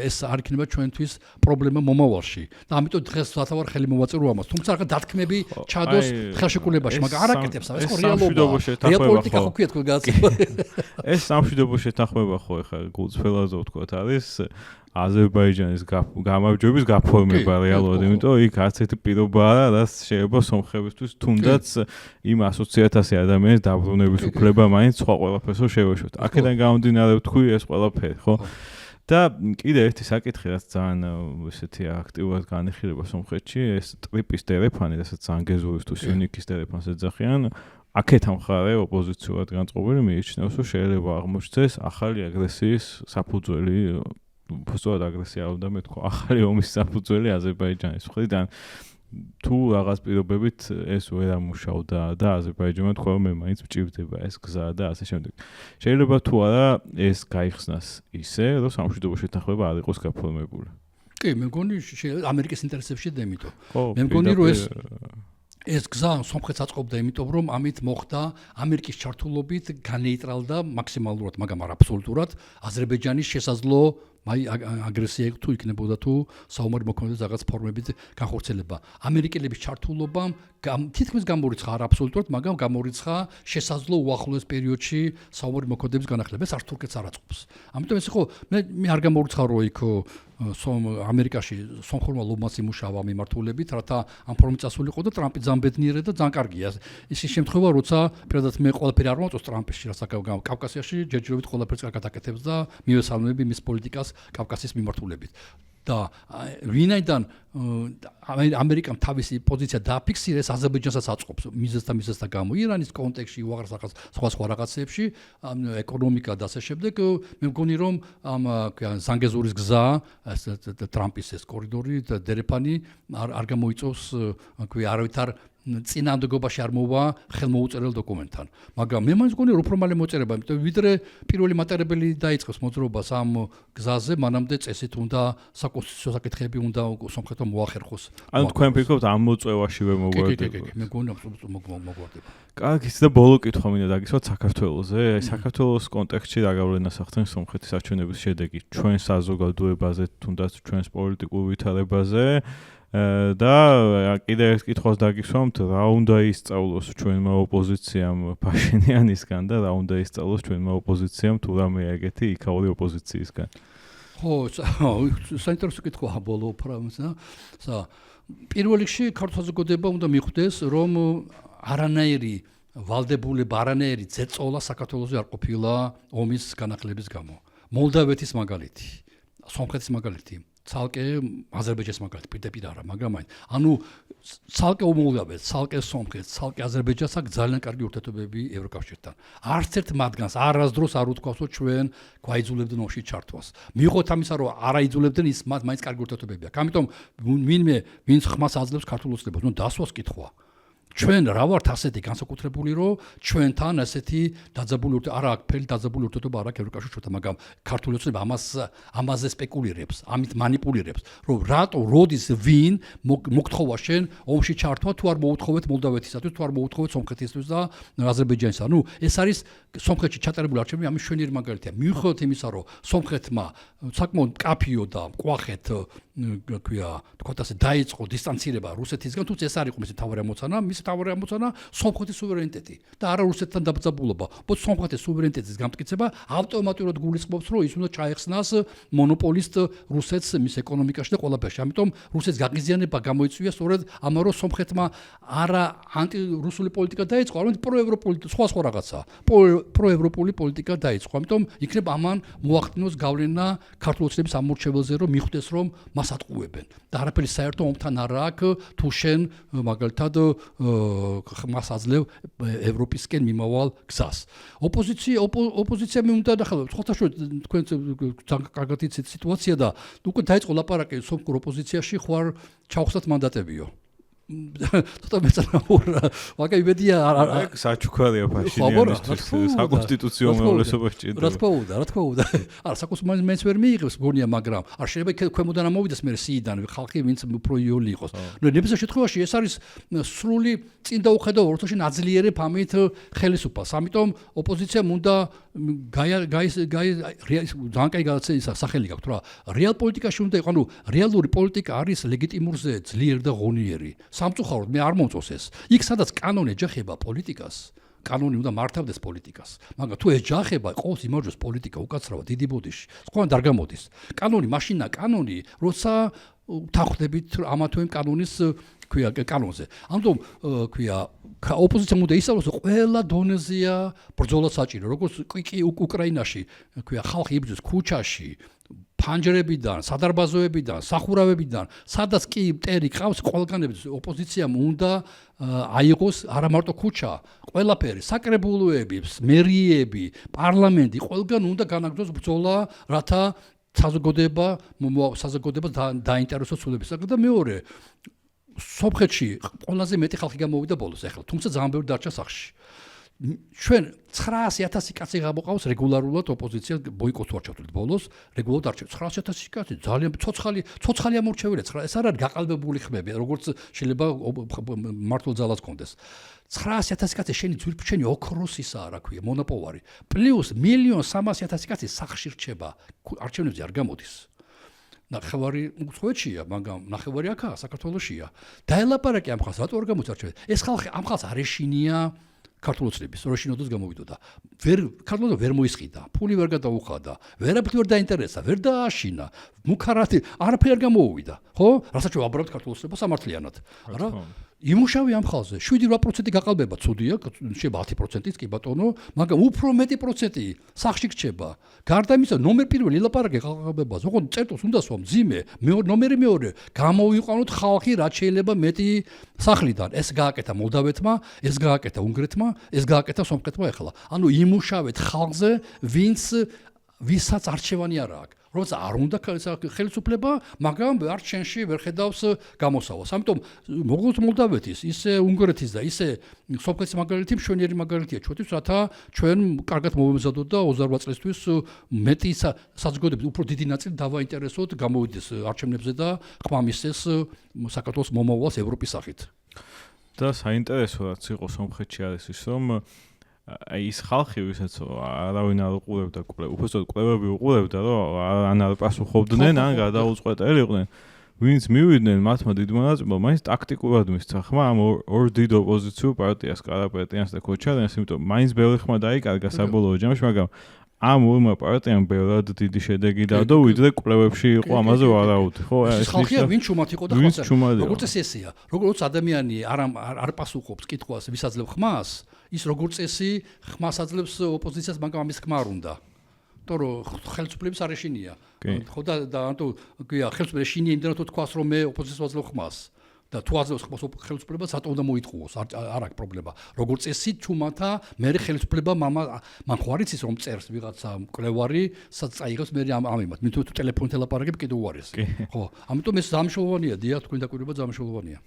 ეს არ იქნება ჩვენთვის პრობლემა მომავალში და ამიტომ დღეს ვათავარ ხელი მოვაწერო ამას. თუმცა რაღაც დათქმები ჩადოს ხელშეკრულებაში, მაგრამ არ აკეთებს ეს ხო რეალობაა. რეალპოლიტიკა ხო ქვია თქვენ გასაგებია. ეს სამშვიდობო შეთანხმება ხო ეხლა გულწრფელაზე ვთქვათ არის აზერბაიჯანის გამარჯვების გაფორმება რეალურად, იმიტომ იქ არც ერთი პირობა არა, რაც შეიძლება სომხებისთვის თუნდაც იმ 100,000 ადამიანის დაბრუნების უფლება მაინც სხვა ყველაფერს შევეშვოთ. აქედან გამომდინარე ვთქვი ეს ყველაფერი, ხო? და კიდე ერთი საკითხი, რაც ძალიან ესეთი აქტიურად განიხილება სომხეთში, ეს ტრიპის ტელეფონი, რასაც ანგეზურის თუ სიუნიქის ტელეფონს ეძახიან, აქეთ ამხარე ოპოზიციურად განწყობილი მიიჩნევს, რომ შეიძლება აღმოჩნდეს ახალი აგრესიის საფუძველი, უბრალოდ აგრესია არ უნდა მეთქვა, ახალი ომის საფუძველი აზერბაიჯანის მხრიდან. თუ რაღაც პირობებით ეს ვერ ამუშავდა და აზერბაიჯანმა თქვა რომ მე მაინც მჭირდება ეს გზა და ასე შემდეგ. შეიძლება თუ არა ეს გაიხსნას ისე, რომ სამშვიდობო შეთანხმება არ იყოს გაფორმებული. კი, მე მგონი ამერიკის ინტერესებში და იმიტომ. მე მგონი რომ ეს გზა სომხეთს აწყობდა, იმიტომ რომ ამით მოხდა ამერიკის ჩართულობით განეიტრალდა მაქსიმალურად, მაგრამ არ აბსოლუტურად აზერბაიჯანის შესაძლო აგრესია თუ იქნებოდა თუ საომარი მოქმედების რაღაც ფორმებით განხორციელება. ამერიკელების ჩართულობამ თითქმის გამორიცხა არ აბსოლუტურად, მაგრამ გამორიცხა შესაძლო უახლოეს პერიოდში საომარი მოქმედების განახლება. ეს არც თურქეთს არ აწყობს. ამიტომ ეს ხო მე არ გამორიცხა რომ იქ ამერიკაში სომხურმა ლობმაც იმუშავა მიმართულებით, რათა ამ ფორმით წასულიყო და ტრამპი ძამბედნიერე და ძალიან კარგია. ის შემთხვევა, როცა პირადად მე ყველაფერი არ მომწონს ტრამპის რასაც კავკასიაში ჯერჯერობით ყველაფერს კარგად აკეთებს და მივესალმები მის პოლიტიკას კავკასიის მიმართულებით. და ვინაიდან ამერიკამ თავისი პოზიცია დააფიქსირეს, აზერბაიჯანსაც აწყობს მიზეზთა გამო, ირანის კონტექსტში, სხვა რაღაცებში, ეკონომიკა და ასე შემდეგ, მე მგონი რომ ამ ზანგეზურის გზა, ტრამპის ეს კორიდორი და დერეფანი არ გამოიწვევს, არავითარ წინააღმდეგობაში არ მოვა ხელმოუწერელ დოკუმენტთან. მაგრამ მე მაინც მგონი რომ უფრო მალე მოწერება, იმიტომ ვიდრე პირველი მატარებელი დაიწყოს მოძრაობას ამ გზაზე, მანამდე წესით უნდა საკონსტიტუციო საკითხები უნდა სომხეთმა მოახერხოს. ანუ თქვენ ფიქრობთ ამ მოწვევაშივე მოგვარდება? კი, მე მგონი აბსოლუტურად მოგვარდება. კარგი, და ბოლო კითხვა მინდა დაგისვათ საქართველოზე. საქართველოს კონტექსტში რა გავლენას ახდენს სომხეთის არჩევნების შედეგი ჩვენ საზოგადოებაზე, თუნდაც ჩვენს პოლიტიკურ ვითარებაზე? და კიდე ერთ კითხვას დაგისვამთ, რა უნდა ისწავლოს ჩვენმა ოპოზიციამ ფაშინიანისგან და რა უნდა ისწავლოს ჩვენმა ოპოზიციამ თუ რამე ეგეთი იქაური ოპოზიციისგან? ხო, საინტერესო კითხვაა ბოლო ფრაზა. პირველ რიგში ქართულ საზოგადოება უნდა მიხვდეს, რომ არანაირი ვალდებულება, არანაირი ზეწოლა საქართველოსზე არ ყოფილა ომის განახლების გამო. მოლდავეთის მაგალითი, სომხეთის მაგალითი. ცალკე აზერბაიჯანის მაგალითი პირდაპირ არა, მაგრამ ანუ ცალკე მოლდავეთს, ცალკე სომხეთს, ცალკე აზერბაიჯანს აქვს ძალიან კარგი ურთიერთობები ევროკავშირთან. არც ერთ მათგანს არასდროს არ უთქვას, რომ ჩვენ გვაიძულებდნენ ომში ჩართვას. მიუხედავად ამისა, რომ არ აიძულებდნენ, ის მაინც კარგი ურთიერთობები აქვს. ამიტომ ვინც ხმას აძლევს ქართულ ოცნებას, ნუ დასვას კითხვა. ჩვენ რა ვართ ასეთი განსაკუთრებული, რომ ჩვენთან ასეთი დაძაბული არა აქვს ფელი დაძაბული ურთიერთობა არ აქვს ევროკავშირთან, მაგრამ ქართული ოცნება ამაზე სპეკულირებს, ამით манипуლირებს, რომ რატო როდის ვინ მოგთხოვა შენ ომში ჩართვა თუ არ მოუთხოვეთ მოლდავეთისათვის, თუ არ მოუთხოვეთ სომხეთისთვის და აზერბაიჯანისათვის. ნუ ეს არის სომხეთში ჩატარებული არჩევნები, ამის შვენიერი მაგალითია. მიუხედავად იმისა, რომ სომხეთმა საკმაოდ მკაფიო და მკვახეთ თქვათ ასე დაიწყო დისტანცირება რუსეთისგან, თუმცა ეს არ იყო მისი თავარი ამოცანა, მისი თავარი ამოცანა სომხეთის სუვერენიტეტი და არა რუსეთთან დაბრძოლება. ბოც სომხეთის სუვერენიტეტის გამტკიცება ავტომატურად გულისხმობს, რომ ის უნდა ჩაეხსნას მონოპოლისტ რუსეთს მის ეკონომიკაში და ყველაფერში. ამიტომ რუსეთის გაღიზიანება გამოიწვია სწორედ ამან, რომ სომხეთმა არა ანტირუსული პოლიტიკა დაიწყო, არამედ პროევროპული სხვა რაღაცა. პროევროპული პოლიტიკა დაიწყო. ამიტომ იქნება ამან მოახდინოს გავლენა ქართულ ოცნების ამორჩეველზე, რომ მიხვდეს, რომ მას ატყუებენ. და არაფერი საერთო ომთან არ აქვს, თუ შენ მაგალითად მას აძლევ ევროპისკენ მიმავალ გზას. ოპოზიცია მე უნდა დახელოს. ხოთაშო თქვენ კარგად იცით სიტუაცია და უკვე დაიწყო ლაპარაკი სომხურ ოპოზიციაში ხوار ჩავხსნათ მანდატებიო. ცოტა მეწარმოა, მაგრამ იმედია არ საჩუქარია ფაშინიანისთვის საკონსტიტუციო უმრავლესობა სჭირდება. რა თქმა უნდა. არა, საკონსტიტუციო მეც ვერ მიიღებს გონია, მაგრამ არ შეიძლება ქვემოდან ამოვიდეს მე სიიდან ხალხი ვინც უფრო იოლი იყოს. ნუ ნებისმიერ შემთხვევაში ეს არის სრული წინ დაუხედავ, როცა შენ აძლიერებ ამით ხელისუფალს. ამიტომ ოპოზიციამ უნდა ძალიან კაი გადაცემა სახელი გაქვთ რა. რეალ პოლიტიკაში უნდა იყო, ანუ რეალური პოლიტიკა არის ლეგიტიმურზე ძლიერი და ღონიერი. სამწუხაროდ მე არ მომწონს ეს. იქ სადაც კანონი ეჯახება პოლიტიკას, კანონი უნდა მართავდეს პოლიტიკას. მაგრამ თუ ეჯახება, ყავს იმარჯვეს პოლიტიკა უკაცრავად დიდი ბოდიში. სხვანაირად არ გამოდის. კანონი მაშინა კანონი, როცა თახვდებით ამა თუ იმ კანონის კანონზე. ამიტომ ოპოზიციამ უნდა ისწავლოს, ყველა დონეზეა ბრძოლა საჭირო. როგორც კი უკრაინაში ხალხი იბრძვის ქუჩაში, ფანჯრებიდან, სადარბაზოებიდან, სახურავებიდან, სადაც კი მტერი ყავს, ყველგანებს ოპოზიციამ უნდა აიღოს არა მარტო ქუჩა, ყველაფერი, საკრებულოები, მერიები, პარლამენტი, ყველგან უნდა განაგრძოს ბრძოლა, რათა საზოგადოება დაინტერესოს ცვლილებისაგან და მეორე სომხეთში ყველაზე მეტი ხალხი გამოვიდა ბოლოს ახლა, თუმცა ძალიან ბევრი დარჩა სახლში. ჩვენ 900,000 კაცი გამოყავს რეგულარულად ოპოზიცია ბოიკოტს ვარჩევთ ბოლოს რეგულარულად არჩევთ 900,000 კაცი ძალიან ცოცხალი ამორჩევია ეს არ არის გაყალბებული ხმები როგორც შეიძლება მართულ ძალას კონდეს 900,000 კაცი შენი ოქროსისა რა ქვია მონოპოლარი პლუს 1,300,000 კაცი სახში რჩება არჩევნებზე არ გამოდის ნახევარი უცხოეთშია მაგრამ ნახევარი აქაა საქართველოშია დაელაპარაკე ამ ხალხს რატო არ გამოწარჩევთ ეს ხალხი ამ ხალხს არ ეშინია ქართულოცნების როშინოდოს გამოვიდოდა ქართულოცნა ვერ მოისყიდა ფული ვერ გადაუხადა ვერაფერი ვერ დაინტერესა ვერ დააშინა მუქარათი არაფერი არ გამოუვიდა ხო რასაც ვაბრალოთ ქართულოცნება სამართლიანად არა იმუშავე ამ ხალხზე 7-8% გაყალბება ცუდია შეიძლება 10%-იც კი ბატონო მაგრამ უფრო მეტი პროცენტი სახში რჩება გარდა იმისა ნომერ პირველი ლაპარაკი გაყალბებას ოღონდ წერტოს უნდა სვამ ძიმე ნომერი მეორე გამოვიყვანოთ ხალხი რაც შეიძლება მეტი სახლიდან ეს გააკეთა მოლდავეთმა ეს გააკეთა უნგრეთმა ეს გააკეთა სომხეთმა ახლა ანუ იმუშავეთ ხალხზე ვისაც არჩევანი არ აქვს როცა არ უნდა ხელისუფლება მაგრამ არჩენში ვერ ხედავს გამოსავალს ამიტომ როგორც მოლდავეთის ისე უნგრეთის და ისე სომხეთის მაგალითი მშვენიერი მაგალითია ჩვენთვის რათა ჩვენ კარგად მოვემზადოთ და 28 წლისთვის მეტი საზოგადოების უფრო დიდი ნაწილი დავაინტერესოთ გამოვიდეს არჩევნებზე და ხმამისცეს საქართველოს მომავალს ევროპის სახით და საინტერესო რაც იყო სომხეთში არის ის რომ აი ის ხალხი ვისაც არავინ არ უყურებდა უბრალოდ კვლევები უყურებდა რომ ან არ პასუხობდნენ ან გადაუწყვეტელი იყვნენ ვინც მივიდნენ მათმა დიდმა ნაწილმა მაინც ტაქტიკურად მისცა ხმა ამ ორ დიდ ოპოზიციურ პარტიას კარაპეტიანს და ქოჩარიანს იმიტომ მაინც ბევრი ხმა დაიკარგა საბოლოო ჯამში მაგრამ ამ ორმა პარტიამ ბევრად დიდი შედეგი დადო ვიდრე კვლევებში იყო ამაზე ვარაუდი ხო ეს ხალხია ვინ ჩუმად იყო და ხალხი როგორც ესეა როგორც ადამიანი არ პასუხობს კითხვას ვის აძლევ ხმას ის როგორც წესი ხმას აძლევს ოპოზიციას მაგრამ ამის ხმა არ უნდა იმიტომ რომ ხელისუფლების არ ეშინია ხო და ანუ გია ხელისუფლების ეშინია იმდენად თუ თქვას რომ მე ოპოზიციას ვაძლევ ხმას და თუ აძლევს ხმას ხელისუფლებას რატო უნდა მოითხოვოს არ აქვს პრობლემა როგორც წესი ჩუმათა მე ხელისუფლება მან ხო არ იცის რომ წერს ვიღაცა მკვლევარი სადაც წაიღებს მე ამემად მე თუ ტელეფონით ელაპარაკებ კიდევ უარესი ხო ამიტომ ეს დამშოვანია დიახ თქვენ დაკვირვება დამშოვანია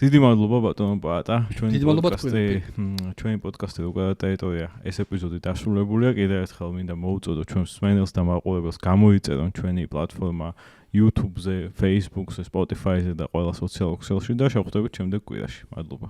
დიდი მადლობა ბატონო პაატა ჩვენი პოდკასტი უკვე ტერიტორია ეს ეპიზოდი დასრულებულია კიდევ ერთხელ მინდა მოუწოდო ჩვენს მსმენელს და მაყურებელს გამოიწერონ ჩვენი პლატფორმა YouTube-ზე, Facebook-ზე, Spotify-ზე და ყველა სოციალურ ქსელში და შევხვდებით შემდეგ კვირაში. მადლობა.